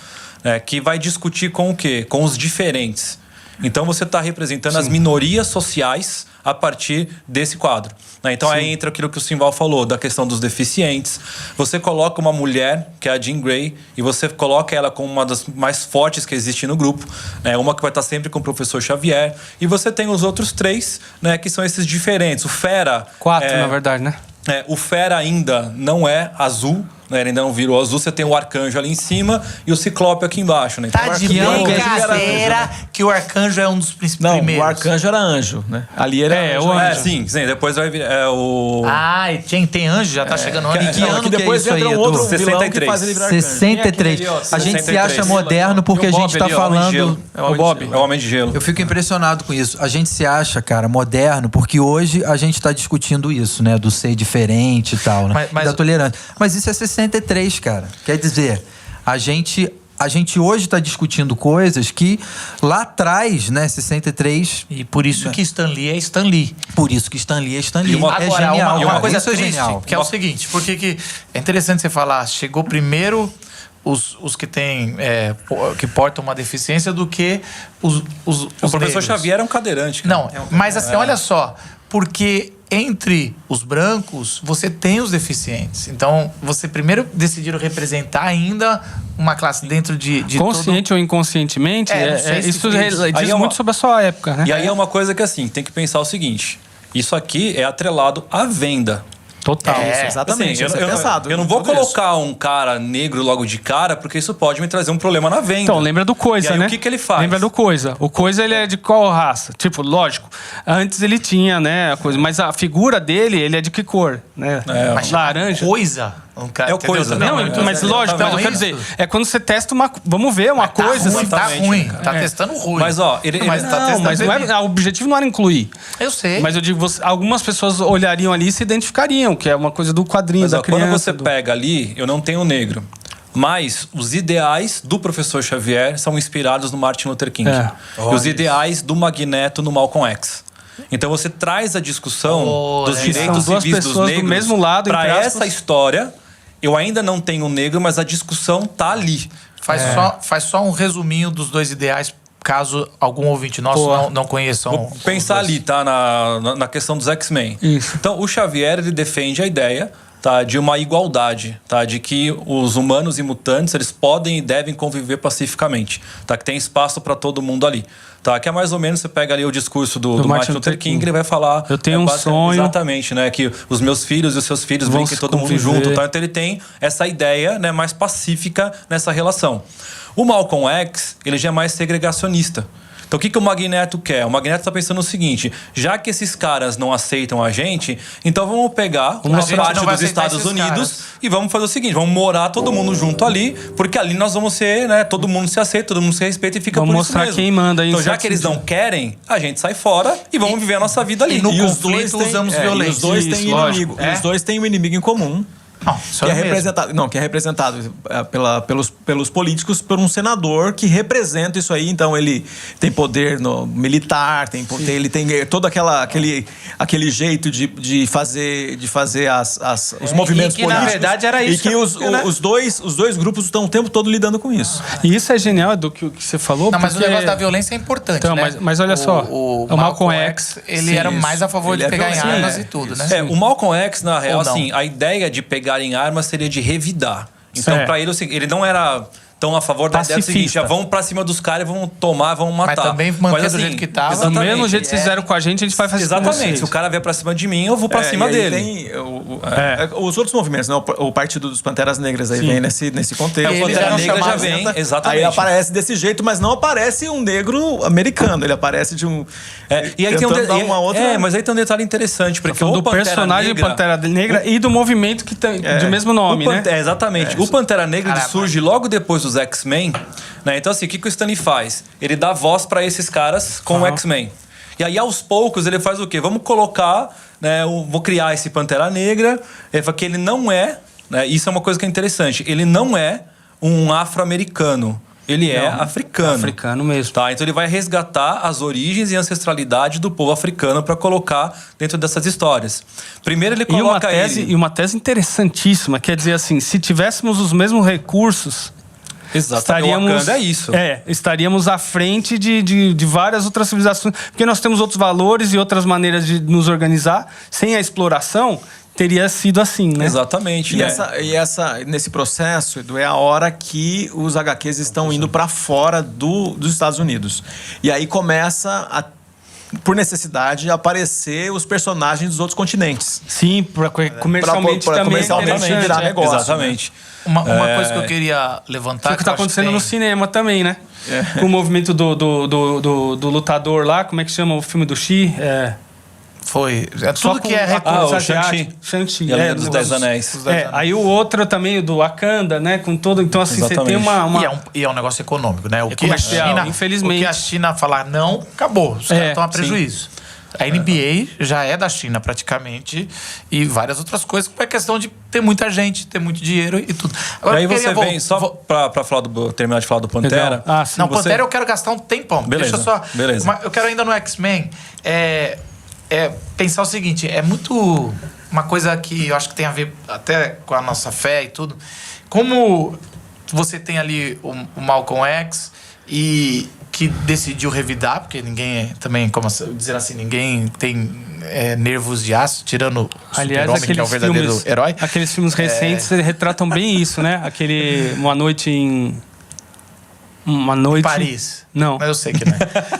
[SPEAKER 2] que vai discutir com o quê? Com os diferentes. Então você está representando as minorias sociais a partir desse quadro. Então aí entra aquilo que o Simval falou, da questão dos deficientes. Você coloca uma mulher, que é a Jean Grey, e você coloca ela como uma das mais fortes que existe no grupo. Uma que vai estar sempre com o professor Xavier. E você tem os outros 3, que são esses diferentes. O Fera...
[SPEAKER 3] 4, na verdade, né?
[SPEAKER 2] O Fera ainda não é azul, ele ainda não virou azul. Você tem o Arcanjo ali em cima e o Ciclope aqui embaixo, né?
[SPEAKER 1] Tá de brincadeira que o Arcanjo é um dos primeiros.
[SPEAKER 5] Não, o Arcanjo era anjo, né? Ali era
[SPEAKER 3] o anjo.
[SPEAKER 2] Sim, depois vai vir o...
[SPEAKER 1] tem anjo, já tá chegando ano.
[SPEAKER 4] Que ano que depois entra um outro vilão que faz ele virar Arcanjo. 63. A gente se acha moderno porque a gente tá falando...
[SPEAKER 2] É o Bob. É o Homem de Gelo.
[SPEAKER 4] Eu fico impressionado com isso. A gente se acha, cara, moderno porque hoje a gente tá discutindo isso, né? Do ser diferente e tal, né? Da tolerância. Mas isso é 63, cara. Quer dizer, a gente hoje está discutindo coisas que lá atrás, né, 63...
[SPEAKER 1] E por isso que Stan Lee é Stan Lee.
[SPEAKER 4] Por isso que Stan Lee é Stan Lee.
[SPEAKER 1] Agora,
[SPEAKER 4] é genial.
[SPEAKER 1] uma coisa
[SPEAKER 4] isso
[SPEAKER 1] triste,
[SPEAKER 4] é genial.
[SPEAKER 1] que é o seguinte, porque que é interessante você falar, chegou primeiro os que têm que portam uma deficiência do que os
[SPEAKER 2] O professor
[SPEAKER 1] negros.
[SPEAKER 2] Xavier é um cadeirante. Cara.
[SPEAKER 1] Não, mas assim, olha só, porque entre os brancos, você tem os deficientes. Então, você primeiro decidiram representar ainda uma classe dentro de
[SPEAKER 3] consciente ou inconscientemente, isso diz muito sobre a sua época, né?
[SPEAKER 2] E aí é uma coisa que, assim, tem que pensar o seguinte. Isso aqui é atrelado à venda.
[SPEAKER 3] Total.
[SPEAKER 5] Exatamente.
[SPEAKER 2] Assim, eu não vou colocar um cara negro logo de cara, porque isso pode me trazer um problema na venda.
[SPEAKER 3] Então, lembra do Coisa,
[SPEAKER 2] e aí,
[SPEAKER 3] né?
[SPEAKER 2] O que ele faz?
[SPEAKER 3] Lembra do Coisa. O Coisa, ele é de qual raça? Tipo, lógico, antes ele tinha, né, a coisa, mas a figura dele, ele é de que cor? Né?
[SPEAKER 1] Mas
[SPEAKER 3] laranja.
[SPEAKER 1] Coisa?
[SPEAKER 2] É o coisa,
[SPEAKER 3] não, mas lógico, eu quero dizer, é quando você testa uma... Vamos ver uma coisa...
[SPEAKER 1] Ruim, tá ruim, tá testando ruim.
[SPEAKER 2] Mas, ó...
[SPEAKER 3] mas não é, o objetivo não era incluir.
[SPEAKER 1] Eu sei.
[SPEAKER 3] Mas eu digo, algumas pessoas olhariam ali e se identificariam, que é uma coisa do quadrinho,
[SPEAKER 2] mas,
[SPEAKER 3] da criança.
[SPEAKER 2] Quando você pega ali, eu não tenho negro. Mas os ideais do professor Xavier são inspirados no Martin Luther King. E os ideais do Magneto no Malcolm X. Então você traz a discussão dos direitos civis dos negros
[SPEAKER 3] do mesmo lado
[SPEAKER 2] para essa história. Eu ainda não tenho negro, mas a discussão tá ali.
[SPEAKER 1] Faz só um resuminho dos dois ideais, caso algum ouvinte nosso não conheça.
[SPEAKER 2] Vou pensar ali, tá? Na questão dos X-Men. Então, o Xavier, ele defende a ideia, tá, de uma igualdade, tá, de que os humanos e mutantes eles podem e devem conviver pacificamente, tá, que tem espaço para todo mundo ali. Tá, que é mais ou menos, você pega ali o discurso do Martin Luther King, ele vai falar...
[SPEAKER 3] Eu tenho um sonho...
[SPEAKER 2] Exatamente, né? Que os meus filhos e os seus filhos brinquem todo mundo junto. Tá? Então ele tem essa ideia, né, mais pacífica nessa relação. O Malcolm X, ele já é mais segregacionista. Então o que o Magneto quer? O Magneto está pensando o seguinte, já que esses caras não aceitam a gente, então vamos pegar uma parte dos Estados Unidos e vamos fazer o seguinte, vamos morar todo mundo junto ali, porque ali nós vamos ser, né, todo mundo se aceita, todo mundo se respeita e fica por isso mesmo.
[SPEAKER 3] Vamos mostrar quem manda.
[SPEAKER 2] Então já que eles não querem, a gente sai fora e vamos viver a nossa vida ali.
[SPEAKER 1] E no conflito usamos violência.
[SPEAKER 5] Os dois têm inimigo. Os dois têm um inimigo em comum. Que é representado pelos políticos por um senador que representa isso aí. Então ele tem poder militar, ele tem todo aquele jeito de fazer os movimentos políticos.
[SPEAKER 1] Na verdade era isso.
[SPEAKER 5] E que os dois grupos estão o tempo todo lidando com isso.
[SPEAKER 3] E isso é genial do que você falou.
[SPEAKER 1] Não, mas o negócio da violência é importante,
[SPEAKER 3] então,
[SPEAKER 1] né?
[SPEAKER 3] Mas olha só,
[SPEAKER 1] o Malcolm X, ele era mais a favor de pegar em armas e tudo, né?
[SPEAKER 2] O Malcolm X, na real, assim, a ideia de pegar em armas seria de revidar. Então, para ele não era tão a favor da ideia do seguinte, já vamos pra cima dos caras, vamos tomar, vamos matar.
[SPEAKER 1] Mas também manter do jeito que tava.
[SPEAKER 3] Do mesmo jeito que vocês fizeram com a gente vai fazer
[SPEAKER 2] exatamente. Se o cara vier pra cima de mim, eu vou pra cima dele.
[SPEAKER 5] Os outros movimentos, né? O Partido dos Panteras Negras aí vem nesse contexto.
[SPEAKER 2] O Pantera Negra já vem, exatamente.
[SPEAKER 5] Aí aparece desse jeito, mas não aparece um negro americano. Ele aparece de um...
[SPEAKER 2] E aí tem mas aí tem um detalhe interessante, porque
[SPEAKER 3] do personagem Pantera Negra e do movimento que tem de mesmo nome, né?
[SPEAKER 2] Exatamente. O Pantera Negra surge logo depois dos X-Men, né? Então assim, o que o Stan Lee faz? Ele dá voz pra esses caras com o X-Men. E aí aos poucos ele faz o quê? Vamos colocar, né, vou criar esse Pantera Negra, que ele não é, né, isso é uma coisa que é interessante, ele não é um afro-americano. Ele é africano.
[SPEAKER 3] Africano mesmo.
[SPEAKER 2] Tá? Então ele vai resgatar as origens e ancestralidade do povo africano para colocar dentro dessas histórias. Primeiro ele coloca
[SPEAKER 3] E uma tese interessantíssima, quer dizer assim, se tivéssemos os mesmos recursos... Estaríamos à frente de várias outras civilizações, porque nós temos outros valores e outras maneiras de nos organizar. Sem a exploração, teria sido assim, né?
[SPEAKER 2] Exatamente.
[SPEAKER 5] Nesse processo, Edu, é a hora que os HQs estão indo para fora dos Estados Unidos. E aí começa por necessidade, aparecer os personagens dos outros continentes.
[SPEAKER 3] Sim, comercialmente também
[SPEAKER 5] virar negócio.
[SPEAKER 2] Exatamente.
[SPEAKER 1] Né? Uma coisa que eu queria levantar...
[SPEAKER 3] Foi o que está acontecendo no cinema também, né? Com o movimento do lutador lá, como é que chama o filme do Xi?
[SPEAKER 1] Foi. Tudo que é recurso
[SPEAKER 3] asiático. Shang-Chi.
[SPEAKER 2] E a dos Dez Anéis.
[SPEAKER 3] Aí o outro também, do Wakanda, né? Com todo... Então, assim, você tem uma...
[SPEAKER 1] E é um negócio econômico, né?
[SPEAKER 3] Infelizmente.
[SPEAKER 1] O que a China falar não, acabou. Os caras estão a prejuízo. Sim. A NBA já é da China praticamente e várias outras coisas, por questão de ter muita gente, ter muito dinheiro e tudo.
[SPEAKER 2] Agora, e aí você vem, só pra terminar de falar do Pantera...
[SPEAKER 1] Não, Pantera eu quero gastar um tempão.
[SPEAKER 2] Beleza,
[SPEAKER 1] deixa só...
[SPEAKER 2] Beleza.
[SPEAKER 1] Eu quero ainda no X-Men pensar o seguinte, é muito... Uma coisa que eu acho que tem a ver até com a nossa fé e tudo. Como você tem ali o Malcolm X e... que decidiu revidar, porque ninguém também, como dizer assim, ninguém tem nervos de aço, tirando o Super-Homem, que é o verdadeiro herói.
[SPEAKER 3] Aqueles filmes recentes retratam bem isso, né? Aquele Uma Noite em
[SPEAKER 1] Paris.
[SPEAKER 3] Não.
[SPEAKER 1] Mas eu sei que não é.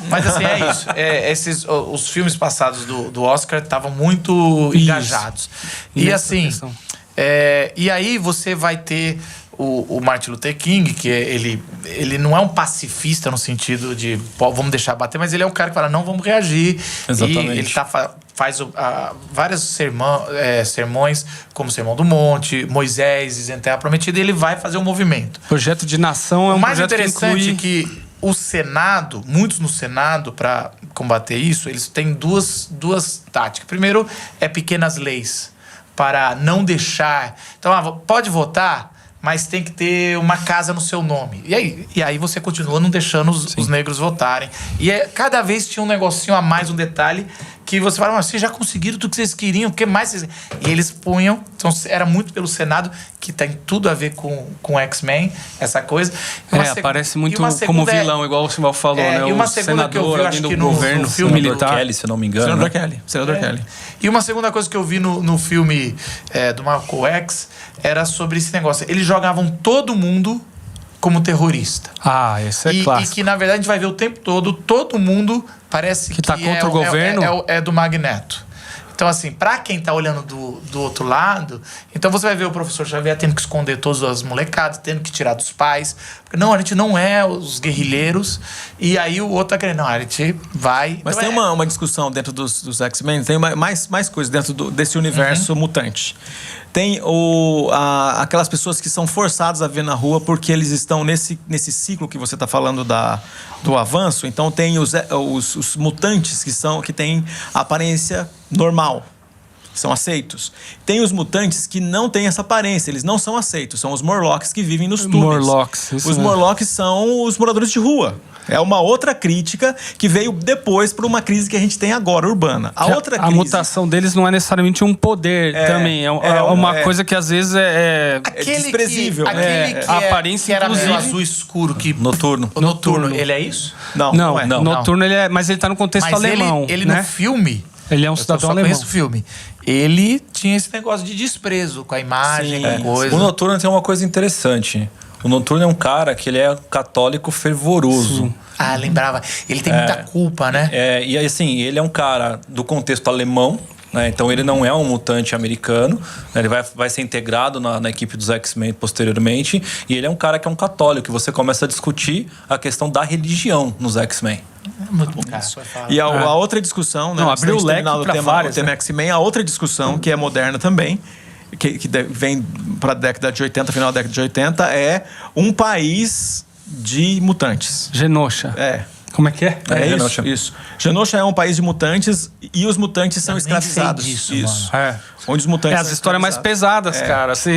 [SPEAKER 1] Mas assim, é isso. Os filmes passados do Oscar estavam muito engajados. E assim, e aí você vai ter o Martin Luther King, que ele não é um pacifista no sentido de vamos deixar bater, mas ele é um cara que fala, não, vamos reagir.
[SPEAKER 2] Exatamente.
[SPEAKER 1] E ele tá faz vários sermões, como o Sermão do Monte, Moisés em Terra Prometida, e ele vai fazer um movimento.
[SPEAKER 3] Projeto de nação é um projeto que inclui...
[SPEAKER 1] O mais interessante é que o Senado, muitos no Senado, para combater isso, eles têm duas táticas. Primeiro, pequenas leis, para não deixar... Então, pode votar, mas tem que ter uma casa no seu nome. E aí você continua não deixando os negros votarem. E cada vez tinha um negocinho a mais, um detalhe, que você fala, mas vocês já conseguiram tudo que vocês queriam, o que mais vocês... E eles punham, então era muito pelo Senado, que tem tudo a ver com X-Men, essa coisa.
[SPEAKER 3] Aparece muito como vilão, igual o Simval falou, né?
[SPEAKER 1] E uma segunda que eu vi, acho que no filme
[SPEAKER 2] militar. Kelly, se não me engano.
[SPEAKER 5] Senador Kelly.
[SPEAKER 1] E uma segunda coisa que eu vi no filme do Malcolm X era sobre esse negócio. Eles jogavam todo mundo como terrorista.
[SPEAKER 3] Isso é clássico.
[SPEAKER 1] E que, na verdade, a gente vai ver o tempo todo mundo parece que
[SPEAKER 3] tá contra o governo.
[SPEAKER 1] É do Magneto. Então, assim, pra quem tá olhando do outro lado, então você vai ver o professor Xavier tendo que esconder todas as molecadas, tendo que tirar dos pais. Porque, não, a gente não é os guerrilheiros. E aí o outro tá querendo, não, a gente vai...
[SPEAKER 5] Mas então tem uma discussão dentro dos X-Men, tem mais coisas dentro desse universo mutante. Tem aquelas pessoas que são forçadas a ver na rua porque eles estão nesse ciclo que você está falando do avanço. Então tem os mutantes que têm aparência normal, são aceitos. Tem os mutantes que não têm essa aparência, eles não são aceitos. São os Morlocks que vivem nos túneis. Os Morlocks são os moradores de rua. É uma outra crítica que veio depois para uma crise que a gente tem agora, urbana.
[SPEAKER 3] A mutação deles não é necessariamente um poder também. É uma coisa que às vezes é
[SPEAKER 5] desprezível.
[SPEAKER 3] A aparência,
[SPEAKER 1] que era
[SPEAKER 3] inclusive...
[SPEAKER 1] meio azul escuro.
[SPEAKER 3] Noturno.
[SPEAKER 1] Ele é isso?
[SPEAKER 3] Não. Noturno, ele é... Mas ele tá no contexto alemão.
[SPEAKER 1] Ele
[SPEAKER 3] né?
[SPEAKER 1] no filme...
[SPEAKER 3] Ele é um cidadão alemão.
[SPEAKER 1] Eu só conheço o filme. Ele tinha esse negócio de desprezo com a imagem, com a coisa.
[SPEAKER 2] O Noturno tem uma coisa interessante. O Noturno é um cara que ele é católico fervoroso.
[SPEAKER 1] Lembrava. Ele tem muita culpa, né?
[SPEAKER 2] E assim, ele é um cara do contexto alemão, né? Então ele não é um mutante americano, né? Ele vai ser integrado na equipe dos X-Men posteriormente. E ele é um cara que é um católico. E você começa a discutir a questão da religião nos X-Men.
[SPEAKER 1] Muito bom, cara.
[SPEAKER 5] E a outra discussão, né?
[SPEAKER 3] Abriu o leque para várias.
[SPEAKER 5] O tema X-Men, a outra discussão, que é moderna também, que vem para a década de 80, final da década de 80, é um país de mutantes.
[SPEAKER 3] Genosha. Como é que é?
[SPEAKER 5] Genosha. Isso. Genosha é um país de mutantes e os mutantes são escravizados.
[SPEAKER 1] Isso.
[SPEAKER 5] Onde os mutantes
[SPEAKER 3] as histórias mais pesadas, cara. Assim,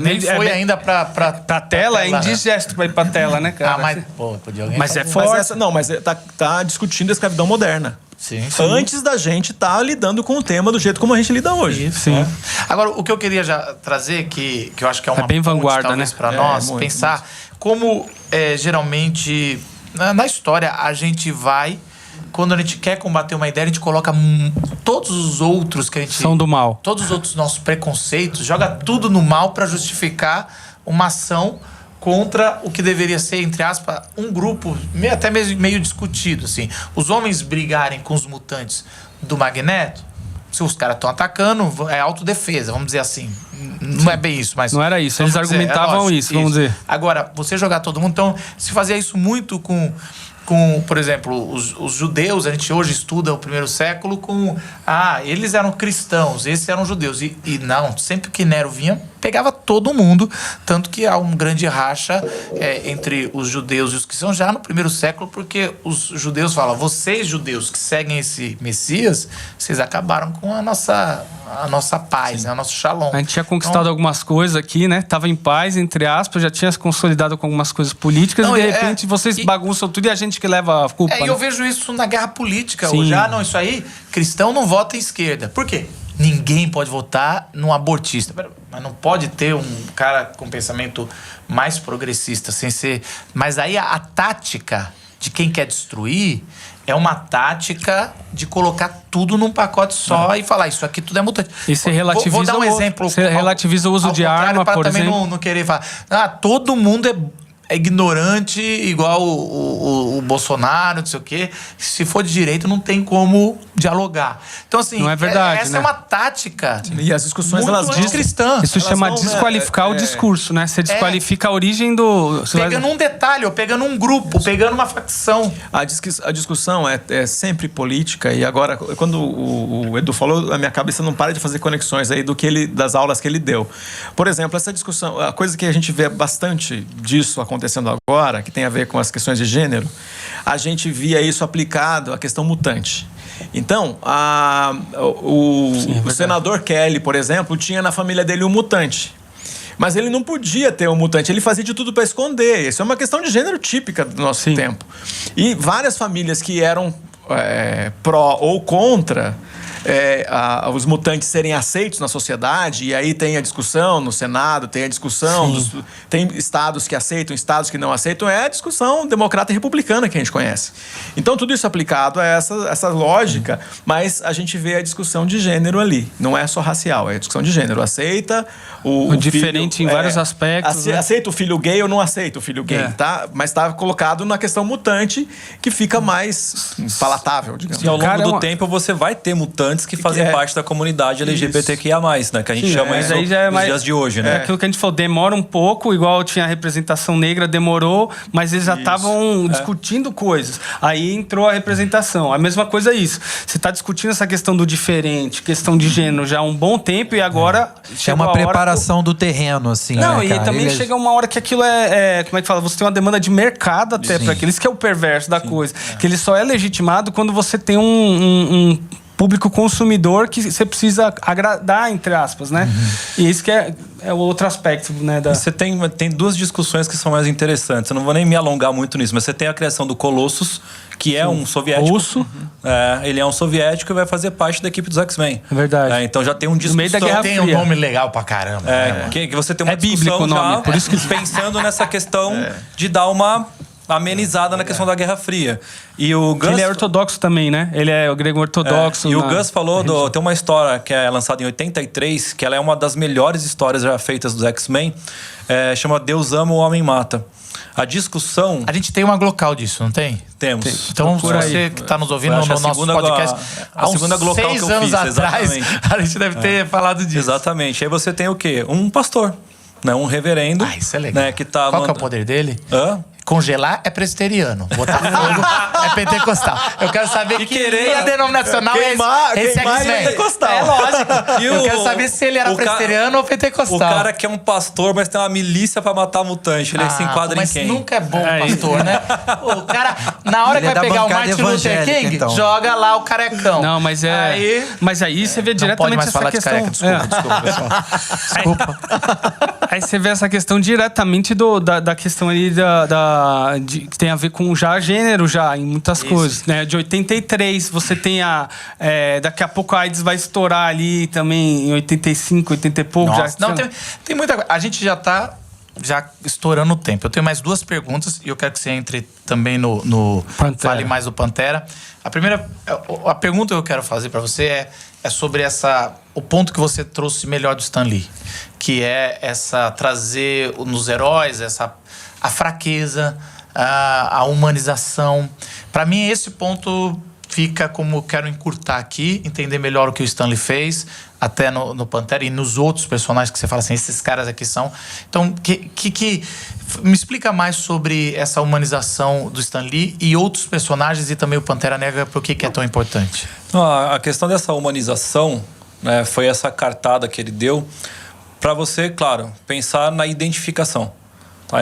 [SPEAKER 1] nem foi ainda pra
[SPEAKER 3] tela, é indigesto pra ir pra tela, né, cara?
[SPEAKER 1] Mas, podia alguém...
[SPEAKER 3] Mas é forte.
[SPEAKER 5] Mas tá discutindo a escravidão moderna.
[SPEAKER 1] Sim.
[SPEAKER 5] Antes da gente lidando com o tema do jeito como a gente lida hoje.
[SPEAKER 3] Sim.
[SPEAKER 1] Agora, o que eu queria já trazer, que eu acho que é uma
[SPEAKER 3] bem vanguarda,
[SPEAKER 1] talvez,
[SPEAKER 3] né?
[SPEAKER 1] Pra nós, pensar como geralmente na história a gente vai, quando a gente quer combater uma ideia, a gente coloca todos os outros que a gente...
[SPEAKER 3] São do mal.
[SPEAKER 1] Todos os outros nossos preconceitos, joga tudo no mal para justificar uma ação contra o que deveria ser, entre aspas, um grupo até mesmo meio discutido, assim. Os homens brigarem com os mutantes do Magneto, se os caras estão atacando, é autodefesa, vamos dizer assim. Não é bem isso, mas...
[SPEAKER 3] Não era isso, eles argumentavam isso, vamos dizer.
[SPEAKER 1] Agora, você jogar todo mundo... Então, se fazia isso muito com por exemplo, os judeus, a gente hoje estuda o primeiro século com... eles eram cristãos, esses eram judeus. E não, sempre que Nero vinha, pegava todo mundo. Tanto que há um grande racha entre os judeus e os cristãos já no primeiro século, porque os judeus falam, vocês judeus que seguem esse Messias, vocês acabaram com a nossa paz, né? O nosso shalom.
[SPEAKER 3] A gente tinha conquistado algumas coisas aqui, né? Tava em paz, entre aspas, já tinha se consolidado com algumas coisas políticas e de repente vocês bagunçam tudo e a gente que leva a culpa.
[SPEAKER 1] E eu vejo isso na guerra política
[SPEAKER 3] Sim.
[SPEAKER 1] hoje. Não, isso aí, cristão não vota em esquerda. Por quê? Ninguém pode votar num abortista. Mas não pode ter um cara com pensamento mais progressista, sem ser... Mas aí a tática de quem quer destruir é uma tática de colocar tudo num pacote só e falar, isso aqui tudo é mutante.
[SPEAKER 3] E você relativiza
[SPEAKER 1] vou dar um exemplo.
[SPEAKER 3] Você relativiza o uso de arma, por exemplo.
[SPEAKER 1] Também não querer falar, todo mundo é ignorante igual o Bolsonaro, não sei o quê. Se for de direita, não tem como dialogar. Então, assim,
[SPEAKER 3] não é verdade,
[SPEAKER 1] essa
[SPEAKER 3] né?
[SPEAKER 1] é uma tática.
[SPEAKER 5] E as discussões, elas
[SPEAKER 1] cristã.
[SPEAKER 3] Isso chama desqualificar o discurso, né? Você desqualifica a origem do...
[SPEAKER 1] Pegando um detalhe, ou pegando um grupo, pegando uma facção.
[SPEAKER 5] A discussão é sempre política, e agora, quando o Edu falou, a minha cabeça não para de fazer conexões aí das aulas que ele deu. Por exemplo, essa discussão, a coisa que a gente vê bastante disso acontecendo agora, que tem a ver com as questões de gênero, a gente via isso aplicado à questão mutante. Então, o senador Kelly, por exemplo, tinha na família dele um mutante. Mas ele não podia ter um mutante, ele fazia de tudo para esconder. Isso é uma questão de gênero típica do nosso tempo. E várias famílias que eram pró ou contra os mutantes serem aceitos na sociedade, e aí tem a discussão no Senado, tem a discussão, tem estados que aceitam, estados que não aceitam, é a discussão democrata e republicana que a gente conhece. Então, tudo isso aplicado a essa lógica, mas a gente vê a discussão de gênero ali, não é só racial, é a discussão de gênero. Aceita o
[SPEAKER 3] diferente
[SPEAKER 5] filho,
[SPEAKER 3] em vários aspectos.
[SPEAKER 5] Aceita o filho gay ou não aceita o filho gay, tá? Mas está colocado na questão mutante, que fica mais palatável, digamos.
[SPEAKER 2] E ao longo do tempo você vai ter mutantes que fazem parte da comunidade LGBTQIA+, né? Que a gente chama isso nos dias de hoje, né?
[SPEAKER 3] Aquilo que a gente falou, demora um pouco, igual tinha a representação negra, demorou, mas eles já estavam discutindo coisas. Aí entrou a representação. A mesma coisa é isso. Você está discutindo essa questão do diferente, questão de gênero já há um bom tempo, e agora...
[SPEAKER 4] É uma preparação do terreno, assim,
[SPEAKER 3] não,
[SPEAKER 4] né,
[SPEAKER 3] e também chega uma hora que aquilo como é que fala? Você tem uma demanda de mercado até para aquilo. Isso que é o perverso da coisa. Que ele só é legitimado quando você tem um público consumidor que você precisa agradar, entre aspas, né? E isso que é o outro aspecto, né?
[SPEAKER 2] Você tem duas discussões que são mais interessantes. Eu não vou nem me alongar muito nisso, mas você tem a criação do Colossus, que é um soviético.
[SPEAKER 3] Russo.
[SPEAKER 2] Ele é um soviético e vai fazer parte da equipe dos X-Men.
[SPEAKER 3] É verdade.
[SPEAKER 2] Então já tem um discussão.
[SPEAKER 3] No meio da Guerra
[SPEAKER 1] Tem um nome legal pra caramba.
[SPEAKER 2] Que você tem uma
[SPEAKER 3] bíblico
[SPEAKER 2] discussão
[SPEAKER 3] o nome,
[SPEAKER 2] já,
[SPEAKER 3] por isso que...
[SPEAKER 2] pensando nessa questão de dar uma amenizada na questão da Guerra Fria. E o Gus...
[SPEAKER 3] Ele é ortodoxo também, né? Ele é o grego ortodoxo.
[SPEAKER 2] E o Gus falou, tem uma história que é lançada em 83, que ela é uma das melhores histórias já feitas dos X-Men, chama Deus Ama, o Homem Mata. A discussão...
[SPEAKER 1] A gente tem uma Glocal disso, não tem?
[SPEAKER 2] Temos.
[SPEAKER 1] Então, você que está nos ouvindo no nosso podcast,
[SPEAKER 2] a segunda Glocal
[SPEAKER 1] 6
[SPEAKER 2] que eu
[SPEAKER 1] anos
[SPEAKER 2] fiz,
[SPEAKER 1] atrás,
[SPEAKER 2] exatamente.
[SPEAKER 1] a gente deve ter falado disso.
[SPEAKER 2] Exatamente. Aí você tem o quê? Um pastor, né? Um reverendo.
[SPEAKER 1] Isso é legal.
[SPEAKER 2] Né? Que tá
[SPEAKER 1] Qual que é o poder dele?
[SPEAKER 2] Hã?
[SPEAKER 1] Congelar é presbiteriano. Botar fogo é pentecostal. Eu quero saber que linha denominacional é esse X-Men.
[SPEAKER 5] Pentecostal.
[SPEAKER 1] É lógico. Eu quero saber se ele era presbiteriano ou pentecostal.
[SPEAKER 2] O cara que é um pastor, mas tem uma milícia pra matar mutante. Ele se enquadra em quem?
[SPEAKER 1] Mas nunca é bom pastor, né? O cara, na hora que vai pegar o Martin Luther King, então joga lá o carecão.
[SPEAKER 3] Não, mas mas aí você vê diretamente essa questão.
[SPEAKER 1] Desculpa, pessoal. Desculpa.
[SPEAKER 3] Aí você vê essa questão diretamente da questão ali que tem a ver com já gênero, já em muitas coisas, né? De 83, você tem daqui a pouco a AIDS vai estourar ali também em 85, 80 e pouco.
[SPEAKER 1] Nossa, não, tem muita coisa. A gente já tá estourando o tempo. Eu tenho mais duas perguntas e eu quero que você entre também no fale mais do Pantera. A pergunta que eu quero fazer para você é sobre o ponto que você trouxe melhor do Stan Lee, que é trazer nos heróis a fraqueza, a humanização. Para mim, esse ponto fica como eu quero encurtar aqui, entender melhor o que o Stan Lee fez, até no Pantera e nos outros personagens que você fala assim, esses caras aqui são. Então, me explica mais sobre essa humanização do Stan Lee e outros personagens e também o Pantera Negra, por que é tão importante?
[SPEAKER 2] A questão dessa humanização, né, foi essa cartada que ele deu para você, claro, pensar na identificação.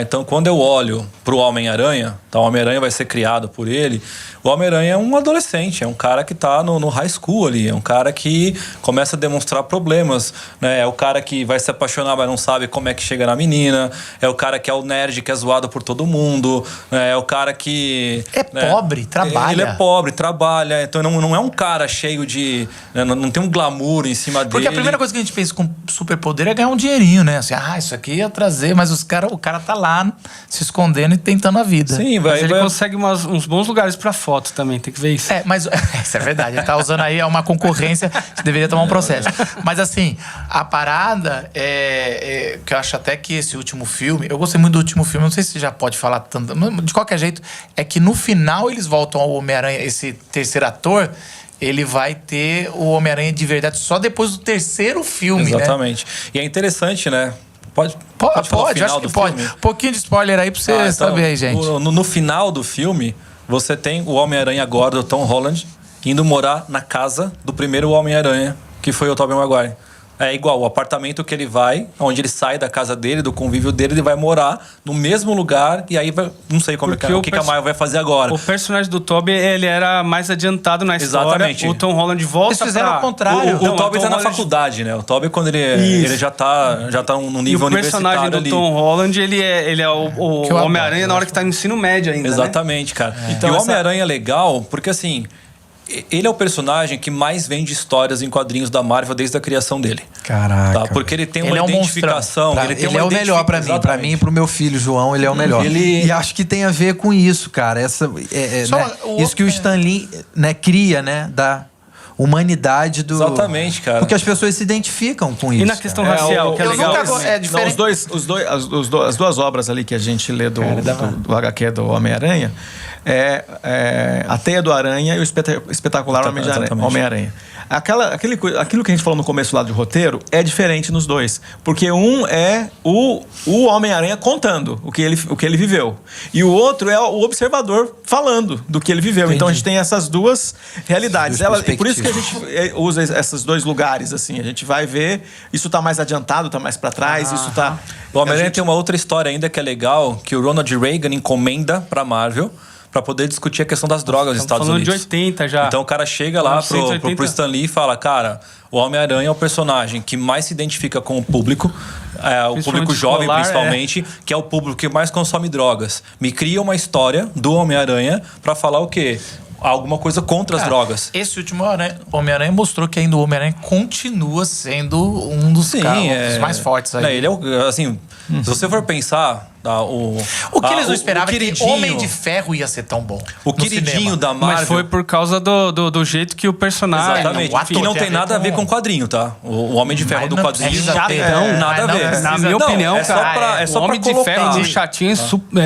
[SPEAKER 2] Então, quando eu olho para o Homem-Aranha, o Homem-Aranha vai ser criado por ele. O Homem-Aranha é um adolescente, é um cara que está no high school ali, é um cara que começa a demonstrar problemas, né? É o cara que vai se apaixonar, mas não sabe como é que chega na menina, é o cara que é o nerd que é zoado por todo mundo, né? É o cara que...
[SPEAKER 1] pobre, trabalha.
[SPEAKER 2] Ele é pobre, trabalha, então não é um cara cheio de... Né? Não tem um glamour em cima dele.
[SPEAKER 1] Porque a primeira coisa que a gente pensa com superpoder é ganhar um dinheirinho, né? Assim, isso aqui ia trazer, mas o cara tá lá se escondendo e tentando a vida.
[SPEAKER 3] Sim, mas ele consegue uns bons lugares pra foto também, tem que ver isso.
[SPEAKER 1] Mas isso é verdade, ele tá usando aí uma concorrência que deveria tomar um processo. Mas assim, a parada que eu acho até que esse último filme, eu gostei muito do último filme, não sei se já pode falar tanto, de qualquer jeito, é que no final eles voltam ao Homem-Aranha, esse terceiro ator, ele vai ter o Homem-Aranha de verdade só depois do terceiro filme,
[SPEAKER 2] Exatamente.
[SPEAKER 1] Né?
[SPEAKER 2] E é interessante, né? Pode,
[SPEAKER 1] acho que pode. Um pouquinho de spoiler aí pra você saber aí, gente.
[SPEAKER 2] No final do filme, você tem o Homem-Aranha agora, do Tom Holland, indo morar na casa do primeiro Homem-Aranha, que foi o Tobey Maguire. É igual, o apartamento que ele vai, onde ele sai da casa dele, do convívio dele, ele vai morar no mesmo lugar e aí vai, não sei como o que a Marvel vai fazer agora.
[SPEAKER 3] O personagem do Tobey, ele era mais adiantado na história.
[SPEAKER 2] Exatamente.
[SPEAKER 3] O Tom Holland volta.
[SPEAKER 1] Eles fizeram ao contrário.
[SPEAKER 2] O Tobey tá na faculdade, né? O Tobey, quando ele já tá num nível universitário.
[SPEAKER 3] O personagem do Tom Holland, ele é o Homem-Aranha na hora que tá no ensino médio ainda.
[SPEAKER 2] Exatamente,
[SPEAKER 3] né?
[SPEAKER 2] cara. Então, e o Homem-Aranha é legal porque, assim, ele é o personagem que mais vende histórias em quadrinhos da Marvel desde a criação dele.
[SPEAKER 4] Caraca.
[SPEAKER 2] Tá? Porque ele tem uma identificação.
[SPEAKER 4] Ele é o melhor pra mim. Pra mim e pro meu filho, João, ele é o melhor. E acho que tem a ver com isso, cara. Isso que o Stan Lee, né, cria, né? Da humanidade do...
[SPEAKER 2] Exatamente, cara.
[SPEAKER 4] Porque as pessoas se identificam com isso.
[SPEAKER 3] E na questão racial, que é legal.
[SPEAKER 5] As duas obras ali que a gente lê do HQ do Homem-Aranha a Teia do Aranha e o Espetacular Homem-Aranha. Aquilo que a gente falou no começo lá do roteiro é diferente nos dois. Porque um é o Homem-Aranha contando o que ele viveu. E o outro é o observador falando do que ele viveu. Entendi. Então a gente tem essas duas realidades. E por isso que a gente usa esses dois lugares, assim. A gente vai ver, isso tá mais adiantado, tá mais pra trás, isso tá...
[SPEAKER 2] O Homem-Aranha tem uma outra história ainda que é legal, que o Ronald Reagan encomenda pra Marvel para poder discutir a questão das drogas nos Estados Unidos.
[SPEAKER 3] Falando de 80 já.
[SPEAKER 2] Então o cara chega lá pro Stan Lee e fala, cara, o Homem-Aranha é o personagem que mais se identifica com o público, o público jovem principalmente, que é o público que mais consome drogas. Me cria uma história do Homem-Aranha para falar o quê? Alguma coisa contra as drogas.
[SPEAKER 1] Esse último Homem-Aranha mostrou que ainda o Homem-Aranha continua sendo um dos dos mais fortes aí.
[SPEAKER 2] Ele é assim, se você for pensar...
[SPEAKER 1] O que eles não esperavam é que Homem de Ferro ia ser tão bom.
[SPEAKER 2] O queridinho da Marvel...
[SPEAKER 3] Mas foi por causa do jeito que o personagem...
[SPEAKER 2] Exatamente. Que não tem nada a ver com o quadrinho, tá? O Homem de Ferro do quadrinho...
[SPEAKER 3] Nada a ver. Na minha opinião, cara, o Homem de Ferro do chatinho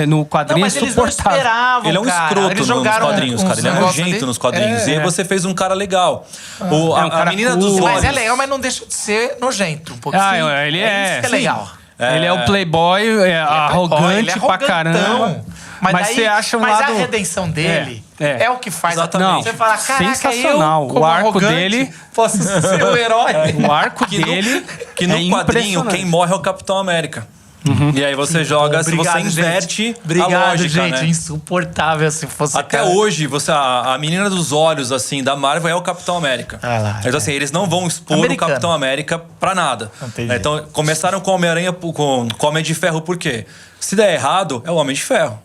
[SPEAKER 3] no quadrinho é insuportável.
[SPEAKER 2] Ele é um escroto nos quadrinhos, cara. Ele é nojento nos quadrinhos. E aí você fez um cara legal. A menina dos olhos...
[SPEAKER 1] Mas é legal, mas não deixa de ser nojento. Um pouquinho.
[SPEAKER 3] Ele é.
[SPEAKER 1] Isso que é legal.
[SPEAKER 3] Ele é o playboy, arrogante pra caramba.
[SPEAKER 1] Mas você acha mas a redenção dele é o que faz.
[SPEAKER 3] Exatamente.
[SPEAKER 1] Você fala, caraca,
[SPEAKER 3] sensacional.
[SPEAKER 1] Eu,
[SPEAKER 3] o arco dele
[SPEAKER 1] posso ser o herói.
[SPEAKER 3] O arco dele
[SPEAKER 2] que no quadrinho quem morre é o Capitão América. E aí você joga, você inverte a lógica,
[SPEAKER 1] gente,
[SPEAKER 2] né?
[SPEAKER 1] Insuportável se fosse...
[SPEAKER 2] Até hoje, a menina dos olhos, assim, da Marvel é o Capitão América. Então, assim, eles não vão expor o Capitão América pra nada. Então, começaram com o Homem-Aranha, com o Homem de Ferro, por quê? Se der errado, é o Homem de Ferro.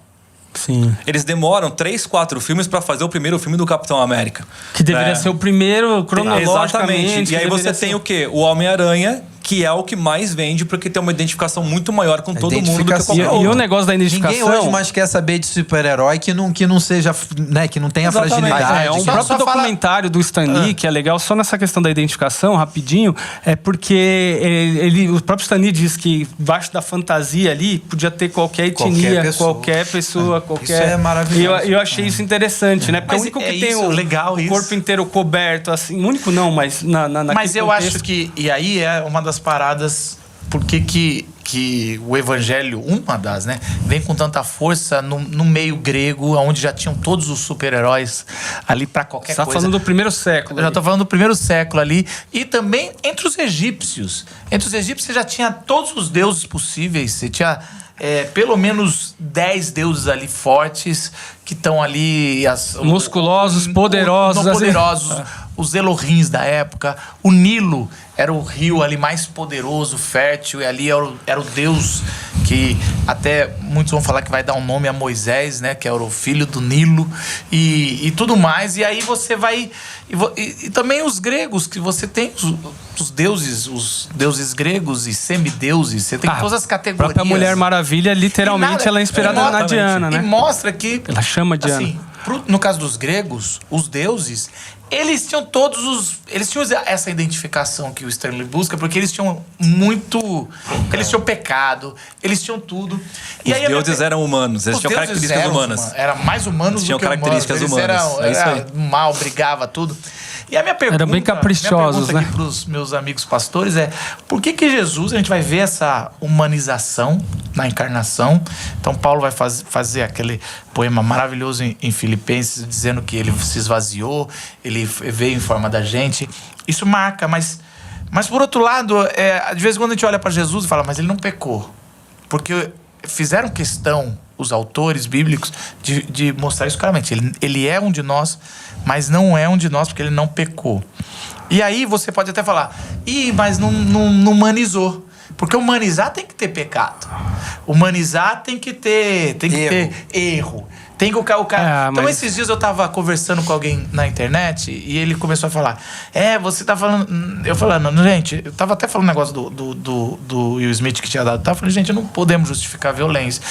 [SPEAKER 3] Sim.
[SPEAKER 2] Eles demoram 3, 4 filmes pra fazer o primeiro filme do Capitão América.
[SPEAKER 3] Que deveria ser o primeiro cronologicamente.
[SPEAKER 2] Exatamente. E aí você tem o quê? O Homem-Aranha, que é o que mais vende, porque tem uma identificação muito maior com todo mundo do que qualquer outro.
[SPEAKER 3] E o negócio da identificação...
[SPEAKER 4] Ninguém hoje mais quer saber de super-herói que não seja, né, que não tenha fragilidade.
[SPEAKER 3] Um próprio documentário do Stan Lee, que é legal, só nessa questão da identificação, rapidinho, é porque o próprio Stan Lee diz que embaixo da fantasia ali podia ter qualquer etnia, qualquer pessoa.
[SPEAKER 4] Isso é maravilhoso.
[SPEAKER 3] E eu achei isso interessante, né? Porque
[SPEAKER 1] mas
[SPEAKER 3] o único que tem o corpo inteiro coberto, assim, o único não, mas
[SPEAKER 1] Mas eu acho que, e aí é uma das paradas, porque que o evangelho, uma das, né, vem com tanta força no meio grego, onde já tinham todos os super-heróis ali pra qualquer coisa.
[SPEAKER 3] Você tá falando do primeiro século.
[SPEAKER 1] Eu já tô falando do primeiro século ali. E também entre os egípcios. Entre os egípcios você já tinha todos os deuses possíveis. Você tinha pelo menos 10 deuses ali fortes que estão ali...
[SPEAKER 3] musculosos, poderosos.
[SPEAKER 1] Os Elohims da época. O Nilo era o rio ali mais poderoso, fértil, e ali era o deus que até muitos vão falar que vai dar um nome a Moisés, né? Que era o filho do Nilo e tudo mais. E aí você vai... E também os gregos, que você tem os deuses gregos e semideuses. Você tem todas as categorias.
[SPEAKER 3] A própria Mulher Maravilha, literalmente, ela é inspirada na Diana, né?
[SPEAKER 1] E mostra que...
[SPEAKER 3] Ela chama Diana.
[SPEAKER 1] Assim, no caso dos gregos, os deuses... Eles tinham eles tinham essa identificação que o Stanley busca, porque eles tinham eles tinham pecado, eles tinham tudo.
[SPEAKER 2] E os deuses eram humanos, eles tinham características humanas.
[SPEAKER 1] Eram mais humanos do que humanos. Tinham características humanas. Era mal, brigava, tudo. E a minha pergunta...
[SPEAKER 3] Eram bem caprichosos,
[SPEAKER 1] né? Aqui pros meus amigos pastores por que Jesus, a gente vai ver essa humanização na encarnação? Então Paulo vai fazer aquele poema maravilhoso em Filipenses, dizendo que ele se esvaziou, ele veio em forma da gente. Isso marca, mas por outro lado, de vez em quando a gente olha para Jesus e fala, mas ele não pecou. Porque fizeram questão, os autores bíblicos, de mostrar isso claramente. Ele é um de nós, mas não é um de nós porque ele não pecou. E aí você pode até falar, mas não humanizou. Porque humanizar tem que ter pecado. Humanizar tem que ter erro. Tem que o cara... Então, esses dias eu tava conversando com alguém na internet e ele começou a falar, você tá falando... Eu falando, gente, eu tava até falando um negócio do Will Smith que tinha dado. Eu falei, gente, não podemos justificar a violência.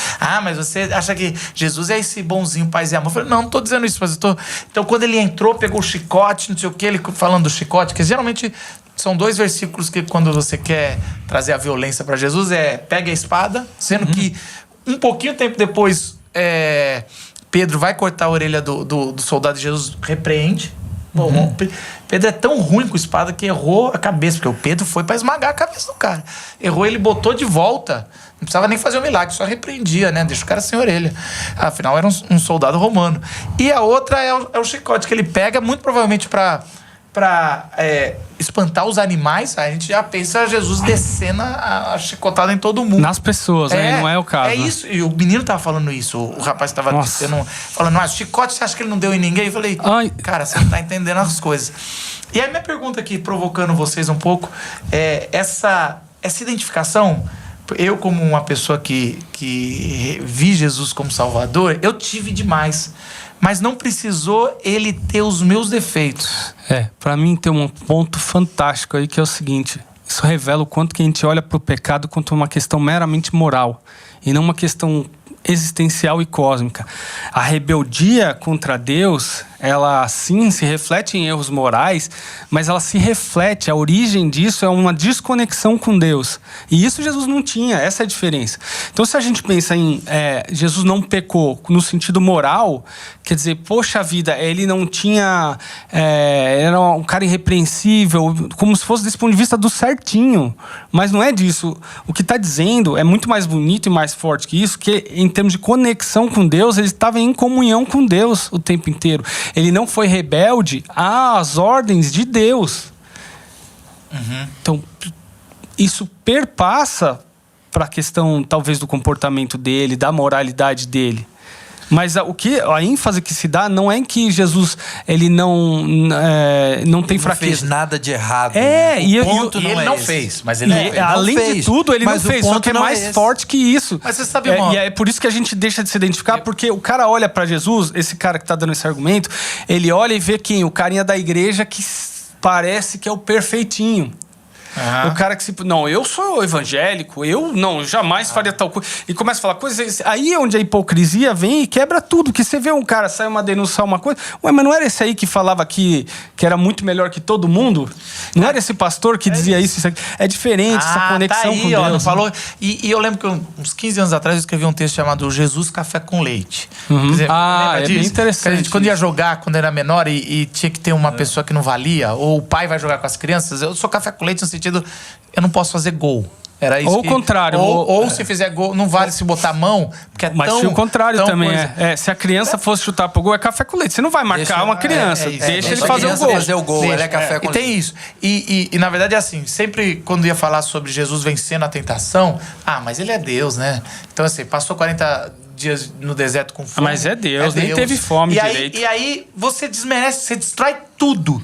[SPEAKER 1] Mas você acha que Jesus é esse bonzinho, paz e amor? Eu falei, não tô dizendo isso, mas eu tô... Então, quando ele entrou, pegou o chicote, não sei o que, ele falando do chicote, que geralmente... São 2 versículos que quando você quer trazer a violência para Jesus pegue a espada, sendo que um pouquinho tempo depois Pedro vai cortar a orelha do soldado de Jesus, repreende. Bom, Pedro é tão ruim com espada que errou a cabeça, porque o Pedro foi para esmagar a cabeça do cara. Errou, ele botou de volta. Não precisava nem fazer o milagre, só repreendia, né? Deixa o cara sem orelha. Afinal, era um soldado romano. E a outra é o chicote que ele pega, muito provavelmente para espantar os animais. A gente já pensa Jesus descendo a chicotada em todo mundo.
[SPEAKER 3] Nas pessoas, né? Não é o caso.
[SPEAKER 1] Isso. E o menino tava falando isso. O rapaz tava falando, chicote, você acha que ele não deu em ninguém? Eu falei, cara, você não tá entendendo as coisas. E aí minha pergunta aqui, provocando vocês um pouco, essa identificação... Eu, como uma pessoa que vi Jesus como Salvador, eu tive demais. Mas não precisou ele ter os meus defeitos.
[SPEAKER 3] Pra mim tem um ponto fantástico aí, que é o seguinte. Isso revela o quanto que a gente olha pro pecado quanto uma questão meramente moral. E não uma questão existencial e cósmica. A rebeldia contra Deus, ela sim se reflete em erros morais, mas ela se reflete, a origem disso é uma desconexão com Deus. E isso Jesus não tinha, essa é a diferença. Então, se a gente pensa em Jesus não pecou no sentido moral, quer dizer, poxa vida, ele não tinha... era um cara irrepreensível, como se fosse desse ponto de vista do certinho. Mas não é disso. O que está dizendo é muito mais bonito e mais forte que isso, que em termos de conexão com Deus, ele estava em comunhão com Deus o tempo inteiro. Ele não foi rebelde às ordens de Deus. Então, isso perpassa para a questão, talvez, do comportamento dele, da moralidade dele. Mas a ênfase que se dá não é em que Jesus ele não tem fraqueza.
[SPEAKER 4] Não fez nada de errado.
[SPEAKER 1] E ele não fez. Mas ele
[SPEAKER 3] além de tudo, ele não fez. Só que é mais forte que isso.
[SPEAKER 1] Mas você sabe, irmão.
[SPEAKER 3] E é por isso que a gente deixa de se identificar, porque o cara olha para Jesus, esse cara que tá dando esse argumento, ele olha e vê quem? O carinha da igreja que parece que é o perfeitinho. O cara que não, eu sou evangélico, eu jamais faria tal coisa. E começa a falar coisas. Aí é onde a hipocrisia vem e quebra tudo. Que você vê um cara, sai uma denúncia, uma coisa. Mas não era esse aí que falava que era muito melhor que todo mundo? Não era esse pastor que dizia isso aqui? É diferente essa conexão com Deus.
[SPEAKER 1] Não falou. E eu lembro que uns 15 anos atrás eu escrevi um texto chamado Jesus Café com Leite. Quer dizer,
[SPEAKER 3] é bem interessante.
[SPEAKER 1] A gente, quando ia jogar, quando era menor e tinha que ter uma pessoa que não valia, ou o pai vai jogar com as crianças, eu sou café com leite no sentido, eu não posso fazer gol. Era isso.
[SPEAKER 3] Ou o contrário.
[SPEAKER 1] Ou se fizer gol, não vale se botar a mão, porque
[SPEAKER 3] mas tinha o contrário também. Se a criança fosse chutar pro gol, é café com leite. Você não vai marcar uma criança. Deixa ele fazer o gol.
[SPEAKER 4] Ele é café com leite.
[SPEAKER 1] E tem isso. E na verdade é assim, sempre quando ia falar sobre Jesus vencendo a tentação, mas ele é Deus, né? Então assim, passou 40 dias no deserto com fome.
[SPEAKER 3] Mas é Deus, nem teve fome direito.
[SPEAKER 1] E aí você desmerece, você destrói tudo.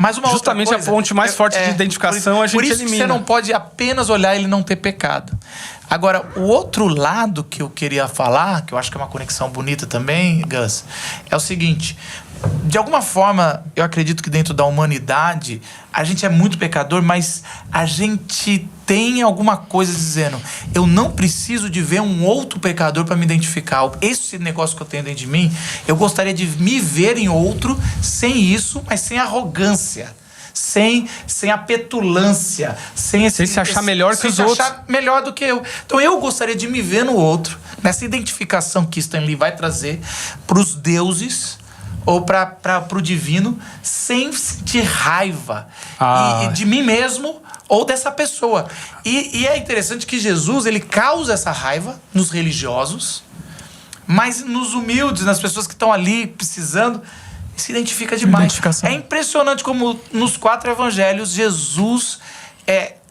[SPEAKER 1] Mas uma
[SPEAKER 3] justamente
[SPEAKER 1] outra coisa,
[SPEAKER 3] a ponte mais forte de identificação a gente
[SPEAKER 1] por isso
[SPEAKER 3] elimina.
[SPEAKER 1] que você não pode apenas olhar ele não ter pecado. Agora, o outro lado que eu queria falar, que eu acho que é uma conexão bonita também, Gus, é o seguinte: de alguma forma, eu acredito que dentro da humanidade a gente é muito pecador, mas a gente tem alguma coisa dizendo: eu não preciso de ver um outro pecador para me identificar. Esse negócio que eu tenho dentro de mim, eu gostaria de me ver em outro sem isso, mas sem arrogância. Sem a petulância, sem
[SPEAKER 3] se achar melhor que os outros.
[SPEAKER 1] Sem se achar melhor do que eu. Então eu gostaria de me ver no outro, nessa identificação que Stan Lee vai trazer para os deuses ou para o divino, sem sentir raiva e de mim mesmo ou dessa pessoa. E é interessante que Jesus, ele causa essa raiva nos religiosos, mas nos humildes, nas pessoas que estão ali precisando, se identifica demais. É impressionante como nos 4 evangelhos Jesus,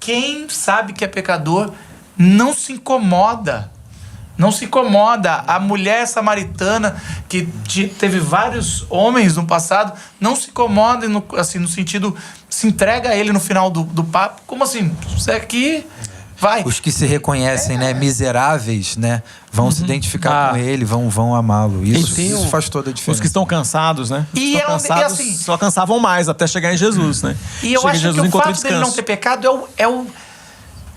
[SPEAKER 1] quem sabe que é pecador, não se incomoda. Não se incomoda. A mulher samaritana, que teve vários homens no passado, não se incomoda assim, no sentido, se entrega a ele no final do papo. Como assim? Você aqui... Vai.
[SPEAKER 4] Os que se reconhecem, né, miseráveis, né, vão se identificar com ele, vão amá-lo. Isso faz toda a diferença.
[SPEAKER 5] Os que estão cansados, né?
[SPEAKER 1] E
[SPEAKER 5] estão cansados,
[SPEAKER 1] assim,
[SPEAKER 5] só cansavam mais até chegar em Jesus, né?
[SPEAKER 1] E eu acho que o fato dele não ter pecado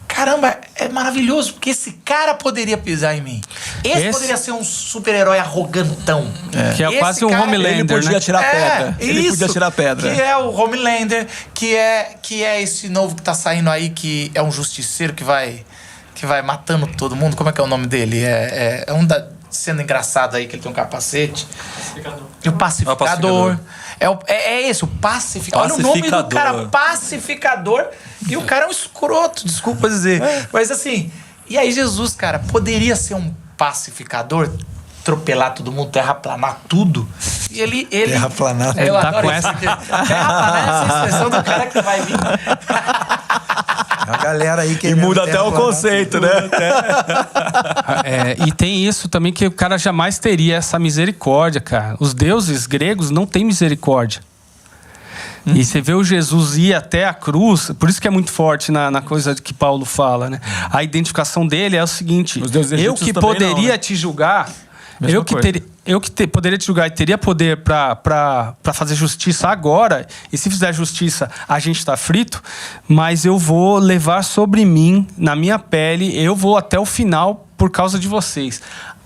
[SPEAKER 1] caramba, é maravilhoso, porque esse cara poderia pisar em mim. Esse poderia ser um super-herói arrogantão.
[SPEAKER 3] Que é quase um Homelander,
[SPEAKER 5] ele podia tirar pedra. Ele podia tirar pedra.
[SPEAKER 1] Que é o Homelander, que é esse novo que tá saindo aí, que é um justiceiro que vai matando todo mundo. Como é que é o nome dele? É um sendo engraçado aí, que ele tem um capacete. O Pacificador. É esse, o Pacificador. Olha o nome do cara, Pacificador. E o cara é um escroto, desculpa dizer. Mas assim, e aí Jesus, cara, poderia ser um pacificador, atropelar todo mundo, terraplanar tudo. E ele
[SPEAKER 4] terraplanar.
[SPEAKER 1] Eu adoro essa. Terraplanar é essa expressão do cara que vai vir.
[SPEAKER 4] A galera aí que...
[SPEAKER 5] E muda até o conceito, né?
[SPEAKER 3] E tem isso também, que o cara jamais teria essa misericórdia, cara. Os deuses gregos não têm misericórdia. E você vê o Jesus ir até a cruz, por isso que é muito forte na coisa que Paulo fala, né? A identificação dele é o seguinte: eu que poderia te julgar, eu que poderia te julgar e teria poder para fazer justiça agora, e se fizer justiça a gente está frito, mas eu vou levar sobre mim, na minha pele, eu vou até o final por causa de vocês.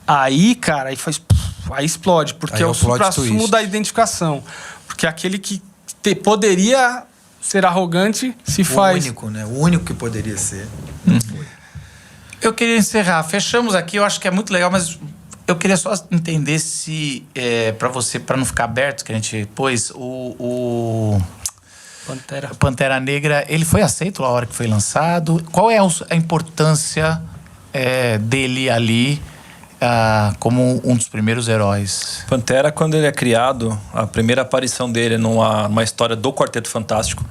[SPEAKER 3] Aí, cara, aí explode, porque é o supra-sumo da identificação. Porque aquele que poderia ser arrogante se faz...
[SPEAKER 4] O único, né? O único que poderia ser.
[SPEAKER 1] Eu queria encerrar. Fechamos aqui, eu acho que é muito legal, mas eu queria só entender se, para não ficar aberto, que a gente pôs, o Pantera Negra, ele foi aceito na hora que foi lançado? Qual é a importância dele ali como um dos primeiros heróis?
[SPEAKER 2] Pantera, quando ele é criado, a primeira aparição dele é numa história do Quarteto Fantástico.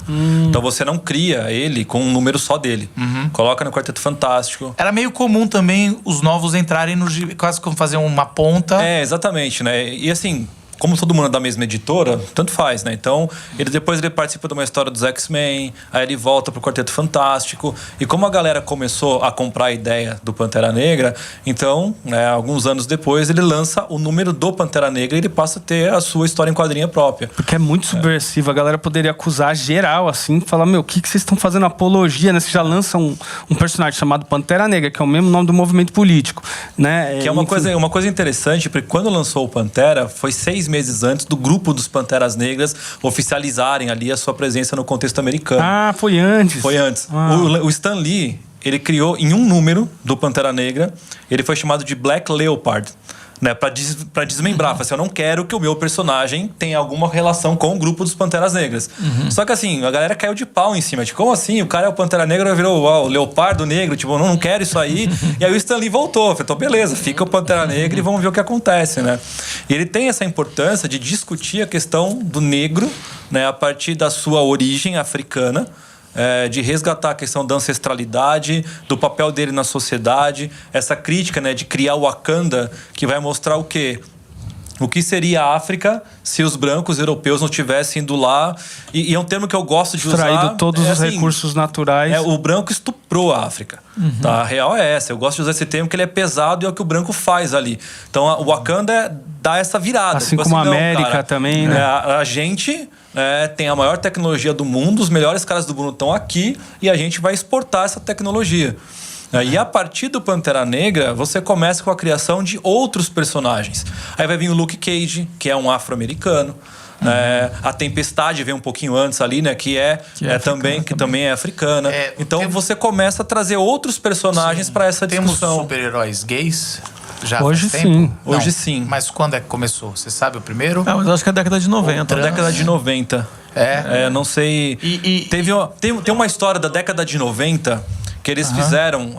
[SPEAKER 2] Então você não cria ele com um número só dele. Coloca no Quarteto Fantástico.
[SPEAKER 1] Era meio comum também os novos entrarem quase como fazer uma ponta.
[SPEAKER 2] Exatamente, né? E assim, como todo mundo é da mesma editora, tanto faz, né? Então, depois ele participa de uma história dos X-Men, aí ele volta pro Quarteto Fantástico. E como a galera começou a comprar a ideia do Pantera Negra, então, alguns anos depois, ele lança o número do Pantera Negra e ele passa a ter a sua história em quadrinha própria.
[SPEAKER 3] Porque é muito subversivo. A galera poderia acusar geral, assim, falar, o que vocês estão fazendo apologia, né? Você já lança um personagem chamado Pantera Negra, que é o mesmo nome do movimento político, né?
[SPEAKER 2] Que é uma coisa interessante, porque quando lançou o Pantera, foi 6 meses antes do grupo dos Panteras Negras oficializarem ali a sua presença no contexto americano.
[SPEAKER 3] Foi antes.
[SPEAKER 2] Foi antes. O Stan Lee, ele criou em um número do Pantera Negra, ele foi chamado de Black Leopard, né, pra desmembrar. Falei assim, eu não quero que o meu personagem tenha alguma relação com o grupo dos Panteras Negras. Só que assim, a galera caiu de pau em cima. Tipo, como assim? O cara é o Pantera Negra, virou o Leopardo Negro. Tipo, não quero isso aí. E aí o Stan Lee voltou. Falei, então beleza, fica o Pantera Negra e vamos ver o que acontece, né? E ele tem essa importância de discutir a questão do negro, né, a partir da sua origem africana, de resgatar a questão da ancestralidade, do papel dele na sociedade, essa crítica, né, de criar o Wakanda, que vai mostrar o quê? O que seria a África se os brancos europeus não tivessem ido lá? E é um termo que eu gosto de usar.
[SPEAKER 3] Extraído todos os recursos naturais.
[SPEAKER 2] O branco estuprou a África. Tá? A real é essa. Eu gosto de usar esse termo porque ele é pesado e é o que o branco faz ali. Então, o Wakanda dá essa virada.
[SPEAKER 3] Assim como a América
[SPEAKER 2] cara,
[SPEAKER 3] também, né?
[SPEAKER 2] A gente tem a maior tecnologia do mundo, os melhores caras do mundo estão aqui e a gente vai exportar essa tecnologia. E a partir do Pantera Negra, você começa com a criação de outros personagens. Aí vai vir o Luke Cage, que é um afro-americano. A Tempestade vem um pouquinho antes ali, né? Que também é africana. Então você começa a trazer outros personagens para essa discussão.
[SPEAKER 1] Temos super-heróis gays? Já
[SPEAKER 3] Hoje
[SPEAKER 1] faz tempo?
[SPEAKER 3] sim.
[SPEAKER 1] Não.
[SPEAKER 2] Hoje sim.
[SPEAKER 1] Mas quando é que começou? Você sabe o primeiro?
[SPEAKER 5] Mas eu acho que é a década de 90.
[SPEAKER 2] Década de 90. Não sei. Tem uma história da década de 90 que eles fizeram.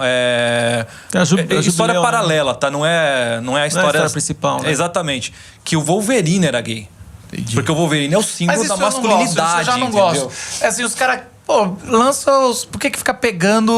[SPEAKER 2] História paralela, tá? Não é a história
[SPEAKER 5] principal, né?
[SPEAKER 2] Exatamente. Que o Wolverine era gay. Porque o Wolverine é o símbolo da masculinidade.
[SPEAKER 1] Eu já não gosto. Assim, os caras, lança os. Por que fica pegando?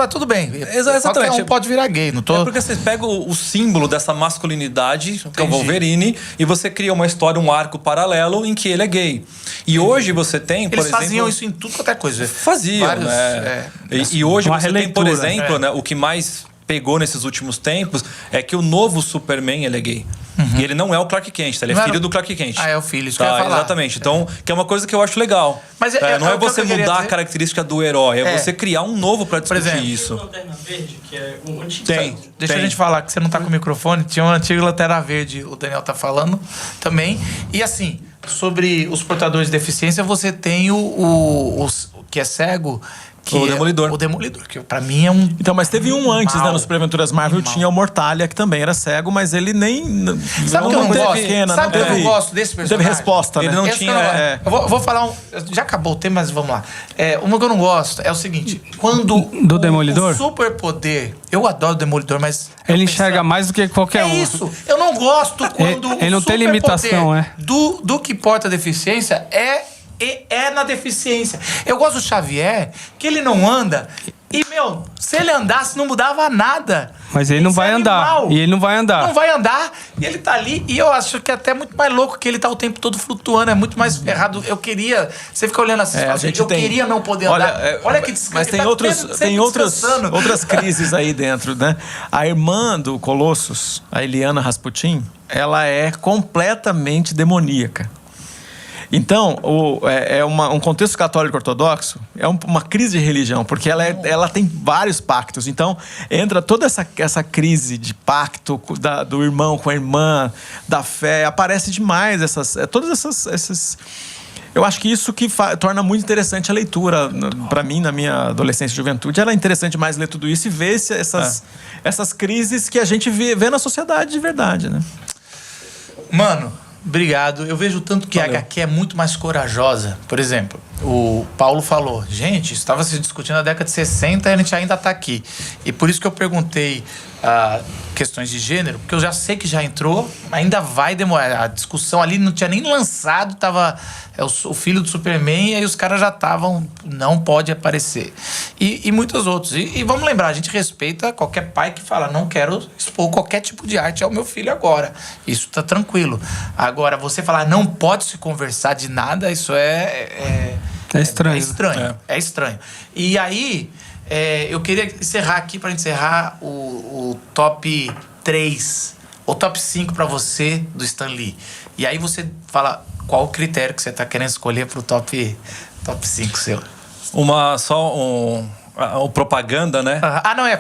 [SPEAKER 1] Tudo bem.
[SPEAKER 2] Exatamente.
[SPEAKER 1] Qualquer um pode virar gay, não tô.
[SPEAKER 2] É porque você pega o símbolo dessa masculinidade, que é o Wolverine, e você cria uma história, um arco paralelo em que ele é gay. E hoje você tem, por exemplo.
[SPEAKER 1] Eles faziam isso em tudo quanto é coisa.
[SPEAKER 2] Faziam,
[SPEAKER 1] vários,
[SPEAKER 2] né? E hoje você tem, por exemplo, né, o que mais pegou nesses últimos tempos é que o novo Superman, ele é gay. E ele não é o Clark Kent, ele é filho do Clark Kent.
[SPEAKER 1] É o filho, isso que eu ia falar.
[SPEAKER 2] Exatamente. Então, que é uma coisa que eu acho legal.
[SPEAKER 1] Mas
[SPEAKER 2] não é você mudar a característica do herói, é você criar um novo pra discutir
[SPEAKER 1] exemplo,
[SPEAKER 2] isso.
[SPEAKER 6] Lanterna Verde, que é um antigo.
[SPEAKER 1] Deixa a gente falar, que você não tá com o microfone. Tinha um antigo Lanterna Verde, o Daniel tá falando também. E assim, sobre os portadores de deficiência, você tem o que é cego...
[SPEAKER 2] O Demolidor.
[SPEAKER 1] O Demolidor, que pra mim é um...
[SPEAKER 5] Então, mas teve um antes, né? No Super Aventuras Marvel tinha o Mortalha, que também era cego, mas ele nem...
[SPEAKER 1] Sabe o que eu não gosto? Sabe que eu não gosto desse personagem?
[SPEAKER 5] Teve resposta, né?
[SPEAKER 2] Ele não tinha...
[SPEAKER 1] Eu vou falar já acabou o tema, mas vamos lá. Uma que eu não gosto é o seguinte. Quando
[SPEAKER 3] do Demolidor?
[SPEAKER 1] O superpoder... Eu adoro o Demolidor, mas...
[SPEAKER 3] Ele enxerga mais do que qualquer um.
[SPEAKER 1] É isso. Eu não gosto quando
[SPEAKER 3] ele não tem limitação,
[SPEAKER 1] do que porta deficiência é na deficiência. Eu gosto do Xavier, que ele não anda. E, se ele andasse, não mudava nada.
[SPEAKER 3] Mas ele não vai andar. E ele não vai andar.
[SPEAKER 1] Não vai andar. E ele tá ali. E eu acho que é até muito mais louco que ele tá o tempo todo flutuando. É muito mais ferrado. Eu queria... Você fica olhando assim, queria não poder andar. Olha que descanso.
[SPEAKER 5] Mas tem outras crises aí dentro, né? A irmã do Colossus, a Eliana Rasputin, ela é completamente demoníaca. Então, um contexto católico ortodoxo é uma crise de religião, porque ela tem vários pactos. Então, entra toda essa crise de pacto do irmão com a irmã, da fé, aparece demais todas essas... Eu acho que isso que torna muito interessante a leitura. Para mim, na minha adolescência e juventude, era interessante mais ler tudo isso e ver essas crises que a gente vê na sociedade de verdade, né?
[SPEAKER 1] Mano... Obrigado. Eu vejo tanto que a HQ é muito mais corajosa. Por exemplo, o Paulo falou, gente, estava se discutindo na década de 60 e a gente ainda está aqui. E por isso que eu perguntei questões de gênero, porque eu já sei que já entrou, ainda vai demorar. A discussão ali não tinha nem lançado, tava o filho do Superman e aí os caras já estavam, não pode aparecer. E muitos outros. E vamos lembrar, a gente respeita qualquer pai que fala, não quero expor qualquer tipo de arte ao meu filho agora. Isso tá tranquilo. Agora, você falar, não pode se conversar de nada, isso é
[SPEAKER 3] estranho.
[SPEAKER 1] É estranho. E aí... eu queria encerrar aqui, para encerrar o top 3 ou top 5 para você do Stan Lee. E aí você fala qual o critério que você tá querendo escolher pro top 5 seu.
[SPEAKER 2] O propaganda, né?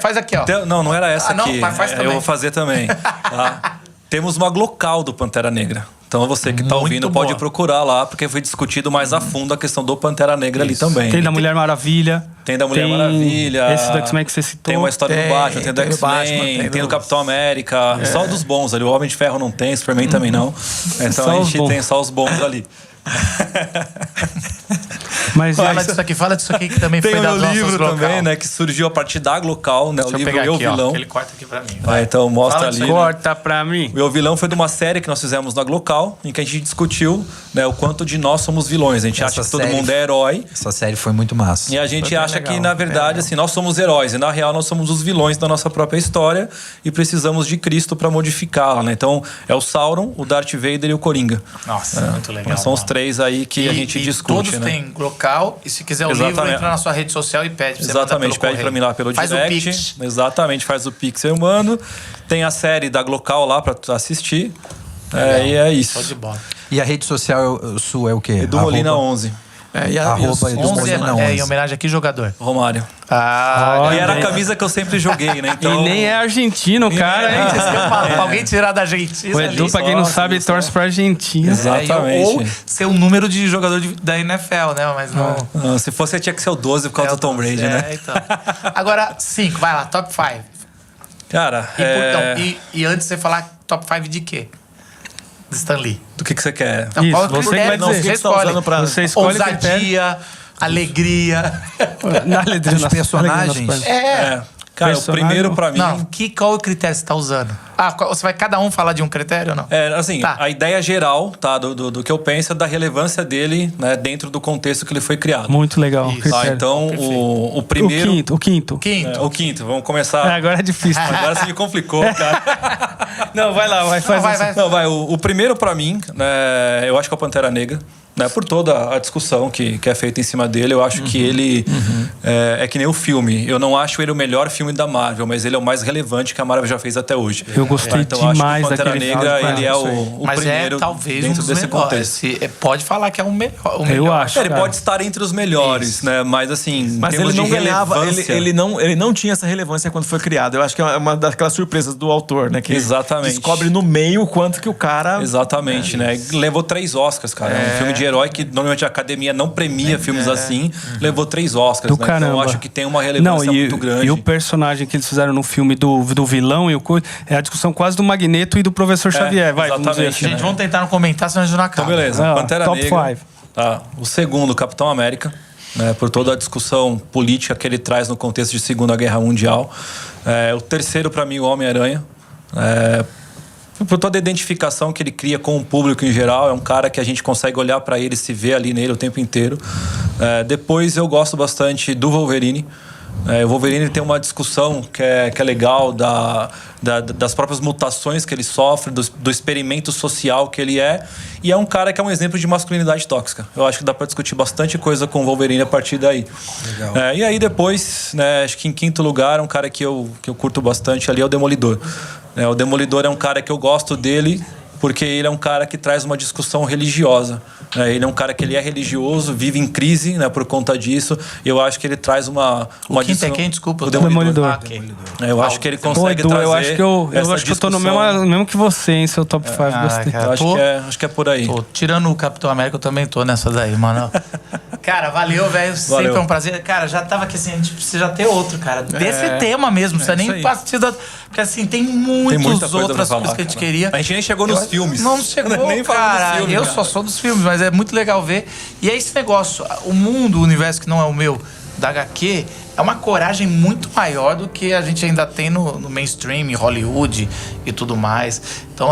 [SPEAKER 1] Faz aqui, ó.
[SPEAKER 2] Não era essa aqui.
[SPEAKER 1] Não, mas faz também.
[SPEAKER 2] Eu vou fazer também. Tá? Temos uma Glocal do Pantera Negra. Então você que tá ouvindo pode procurar lá, porque foi discutido mais a fundo a questão do Pantera Negra ali também.
[SPEAKER 3] Tem da Mulher Maravilha.
[SPEAKER 2] Tem da Mulher Maravilha.
[SPEAKER 3] Esse do X-Men que você citou.
[SPEAKER 2] Tem uma história do Batman, tem do X-Men, tem do Capitão América. Só dos bons ali. O Homem de Ferro não tem, Superman também não. Então a gente tem só os bons ali.
[SPEAKER 3] Mas
[SPEAKER 1] fala disso aqui que também
[SPEAKER 2] Tem
[SPEAKER 1] foi das
[SPEAKER 2] o
[SPEAKER 1] nossas
[SPEAKER 2] livro
[SPEAKER 1] local.
[SPEAKER 2] também, né? Que surgiu a partir da Glocal, né?
[SPEAKER 1] Deixa
[SPEAKER 2] o livro
[SPEAKER 1] pegar
[SPEAKER 2] Eu
[SPEAKER 1] aqui,
[SPEAKER 2] Vilão.
[SPEAKER 1] ó, que ele corta aqui pra mim.
[SPEAKER 2] Então mostra
[SPEAKER 1] Fala
[SPEAKER 2] ali.
[SPEAKER 1] disso aí.
[SPEAKER 3] corta pra mim.
[SPEAKER 2] O Eu Vilão foi de uma série que nós fizemos na Glocal, em que a gente discutiu, né, o quanto de nós somos vilões. A gente acha que todo mundo é herói.
[SPEAKER 4] Essa série foi muito massa.
[SPEAKER 2] E a gente acha
[SPEAKER 1] legal,
[SPEAKER 2] que, na verdade, assim, nós somos heróis. E, na real, nós somos os vilões da nossa própria história e precisamos de Cristo para modificá-la, né? Então, é o Sauron, o Darth Vader e o Coringa.
[SPEAKER 1] Nossa, muito legal.
[SPEAKER 2] Mas são os três aí que a gente discute,
[SPEAKER 1] todos
[SPEAKER 2] né?
[SPEAKER 1] têm local. E se quiser o livro,
[SPEAKER 2] Exatamente.
[SPEAKER 1] entra na sua rede social e pede. Pra você
[SPEAKER 2] Exatamente,
[SPEAKER 1] mandar pelo
[SPEAKER 2] pede pra mim lá pelo
[SPEAKER 1] Faz
[SPEAKER 2] direct.
[SPEAKER 1] o Pix.
[SPEAKER 2] Exatamente, faz o Pix, eu mando. Tem a série da Glocal lá pra assistir. E é isso.
[SPEAKER 1] Show de bola.
[SPEAKER 4] E a rede social sua é o quê?
[SPEAKER 2] Edu Molina 11.
[SPEAKER 4] Arroba Edu
[SPEAKER 1] 11
[SPEAKER 4] Molina
[SPEAKER 1] em
[SPEAKER 4] 11.
[SPEAKER 1] homenagem a que jogador?
[SPEAKER 2] Romário.
[SPEAKER 3] Olha
[SPEAKER 2] E era a
[SPEAKER 3] aí.
[SPEAKER 2] camisa que eu sempre joguei, né? Então,
[SPEAKER 3] E nem é argentino, cara, hein?
[SPEAKER 1] Pra alguém tirar da Argentina.
[SPEAKER 3] O Edu, pra quem não sabe, torce pra Argentina.
[SPEAKER 2] Exatamente.
[SPEAKER 1] Ou ser o número de jogador da NFL, né? Mas não.
[SPEAKER 2] Não, se fosse, tinha que ser o 12 por causa do Tom Brady, né?
[SPEAKER 1] Então. Agora, 5, vai lá, top 5.
[SPEAKER 2] Cara,
[SPEAKER 1] E antes de você falar top 5 de quê? De Stan Lee.
[SPEAKER 2] do que você quer?
[SPEAKER 1] Não,
[SPEAKER 3] Isso,
[SPEAKER 1] qual
[SPEAKER 3] você
[SPEAKER 1] critério?
[SPEAKER 3] vai
[SPEAKER 1] Não,
[SPEAKER 3] dizer.
[SPEAKER 1] você
[SPEAKER 5] Você tá
[SPEAKER 1] escolhe.
[SPEAKER 5] usando pra-
[SPEAKER 3] Você escolhe o critério.
[SPEAKER 1] Ousadia, alegria.
[SPEAKER 4] Os personagens?
[SPEAKER 2] Cara, o
[SPEAKER 3] Personagem-
[SPEAKER 2] primeiro pra mim...
[SPEAKER 1] Não, qual é o critério que você tá usando? Você vai cada um falar de um critério ou não?
[SPEAKER 2] Assim,
[SPEAKER 1] Tá.
[SPEAKER 2] a ideia geral, tá, do que eu penso é da relevância dele, né, dentro do contexto que ele foi criado.
[SPEAKER 3] Muito legal.
[SPEAKER 1] Isso.
[SPEAKER 3] critério.
[SPEAKER 2] Então, o primeiro...
[SPEAKER 3] O quinto.
[SPEAKER 1] Quinto.
[SPEAKER 2] O quinto, vamos começar.
[SPEAKER 3] Agora é difícil.
[SPEAKER 2] Agora você me complicou, cara.
[SPEAKER 3] Não, vai lá, vai fazer.
[SPEAKER 1] vai.
[SPEAKER 2] Não, vai, o primeiro pra mim, né, eu acho que é o Pantera Negra. Né, por toda a discussão que é feita em cima dele, eu acho que ele é que nem o filme. Eu não acho ele o melhor filme da Marvel, mas ele é o mais relevante que a Marvel já fez até hoje.
[SPEAKER 3] Eu gostei
[SPEAKER 2] Então, eu acho que
[SPEAKER 3] demais
[SPEAKER 2] o Pantera
[SPEAKER 3] daquele
[SPEAKER 2] Negra,
[SPEAKER 3] filme.
[SPEAKER 2] ele é o
[SPEAKER 1] Mas
[SPEAKER 2] primeiro
[SPEAKER 1] talvez um
[SPEAKER 2] dentro
[SPEAKER 1] dos
[SPEAKER 2] desse
[SPEAKER 1] melhores.
[SPEAKER 2] contexto.
[SPEAKER 1] Pode falar que é o melhor.
[SPEAKER 3] Eu acho.
[SPEAKER 2] Ele
[SPEAKER 3] cara.
[SPEAKER 2] pode estar entre os melhores, né? Mas assim,
[SPEAKER 5] Mas
[SPEAKER 2] termos
[SPEAKER 5] ele não
[SPEAKER 2] de
[SPEAKER 5] ganhava,
[SPEAKER 2] relevância-
[SPEAKER 5] ele não tinha essa relevância quando foi criado. Eu acho que é uma daquelas surpresas do autor, né? Que
[SPEAKER 2] Exatamente.
[SPEAKER 5] descobre no meio o quanto que o cara...
[SPEAKER 2] Exatamente, né? Levou 3 Oscars, cara. É um filme de herói que normalmente a academia não premia filmes assim. Levou 3 Oscars,
[SPEAKER 3] Do
[SPEAKER 2] né?
[SPEAKER 3] caramba.
[SPEAKER 2] Então eu acho que tem uma relevância muito grande.
[SPEAKER 3] E o personagem que eles fizeram no filme do vilão e é a discussão quase do Magneto e do Professor Xavier. Vai, vamos dizer
[SPEAKER 2] exatamente,
[SPEAKER 3] assim.
[SPEAKER 1] Gente, vamos tentar não comentar, senão a gente não acaba.
[SPEAKER 2] Então, beleza.
[SPEAKER 3] Ah,
[SPEAKER 2] Pantera
[SPEAKER 3] top
[SPEAKER 2] Negra.
[SPEAKER 3] 5.
[SPEAKER 2] Tá. O segundo, Capitão América. Né, por toda a discussão política que ele traz no contexto de Segunda Guerra Mundial. O terceiro, para mim, o Homem-Aranha. Por toda a identificação que ele cria com o público em geral. É um cara que a gente consegue olhar para ele, se ver ali nele o tempo inteiro. Depois, eu gosto bastante do Wolverine. O Wolverine tem uma discussão que é legal das próprias mutações que ele sofre, do experimento social que ele é. E é um cara que é um exemplo de masculinidade tóxica. Eu acho que dá para discutir bastante coisa com o Wolverine a partir daí. Legal. E aí depois, né, acho que em quinto lugar, um cara que eu curto bastante ali é o Demolidor. O Demolidor é um cara que eu gosto dele porque ele é um cara que traz uma discussão religiosa. Ele é um cara que ele é religioso, vive em crise, né, por conta disso. E eu acho que ele traz uma
[SPEAKER 1] quinto
[SPEAKER 2] discussão...
[SPEAKER 1] é quem? Desculpa.
[SPEAKER 2] O Demolidor.
[SPEAKER 1] Okay.
[SPEAKER 2] Eu acho que ele
[SPEAKER 3] Pô,
[SPEAKER 2] consegue
[SPEAKER 3] Edu,
[SPEAKER 2] trazer
[SPEAKER 3] eu acho que eu tô no mesmo que você, em seu top 5. Gostei.
[SPEAKER 1] cara,
[SPEAKER 2] Eu acho que é por aí.
[SPEAKER 1] Tirando o Capitão América, eu também tô nessa daí, mano. Cara, valeu, velho. Sempre é um prazer. Cara, já tava aqui assim, a gente precisa ter outro, cara. Desse tema mesmo, não precisa nem partir da... Porque assim, tem muitas outras coisas que a gente queria.
[SPEAKER 2] A gente nem chegou nos filmes.
[SPEAKER 1] Não chegou,
[SPEAKER 2] nem falamos
[SPEAKER 1] cara.
[SPEAKER 2] dos filmes,
[SPEAKER 1] Eu
[SPEAKER 2] cara.
[SPEAKER 1] só sou dos filmes, mas é muito legal ver. E é esse negócio, o mundo, o universo que não é o meu, da HQ, é uma coragem muito maior do que a gente ainda tem no mainstream, Hollywood e tudo mais. Então,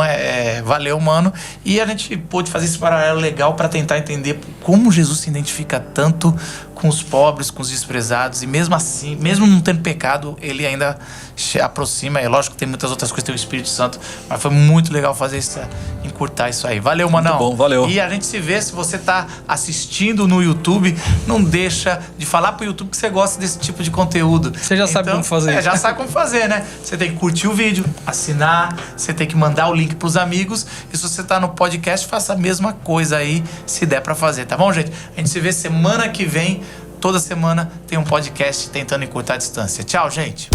[SPEAKER 1] valeu, mano. E a gente pôde fazer esse paralelo legal para tentar entender como Jesus se identifica tanto com os pobres, com os desprezados. E mesmo assim, mesmo não tendo pecado, ele ainda se aproxima. É lógico que tem muitas outras coisas, tem o Espírito Santo. Mas foi muito legal fazer isso, encurtar isso aí. Valeu, manão.
[SPEAKER 2] Muito bom, valeu.
[SPEAKER 1] E a gente se vê, se você tá assistindo no YouTube, não deixa de falar pro YouTube que você gosta desse tipo de conteúdo.
[SPEAKER 3] Você já sabe como fazer.
[SPEAKER 1] Já sabe como fazer, né? Você tem que curtir o vídeo, assinar, você tem que mandar o link pros amigos. E se você tá no podcast, faça a mesma coisa aí, se der pra fazer, tá bom, gente? A gente se vê semana que vem. Toda semana tem um podcast tentando encurtar a distância. Tchau, gente.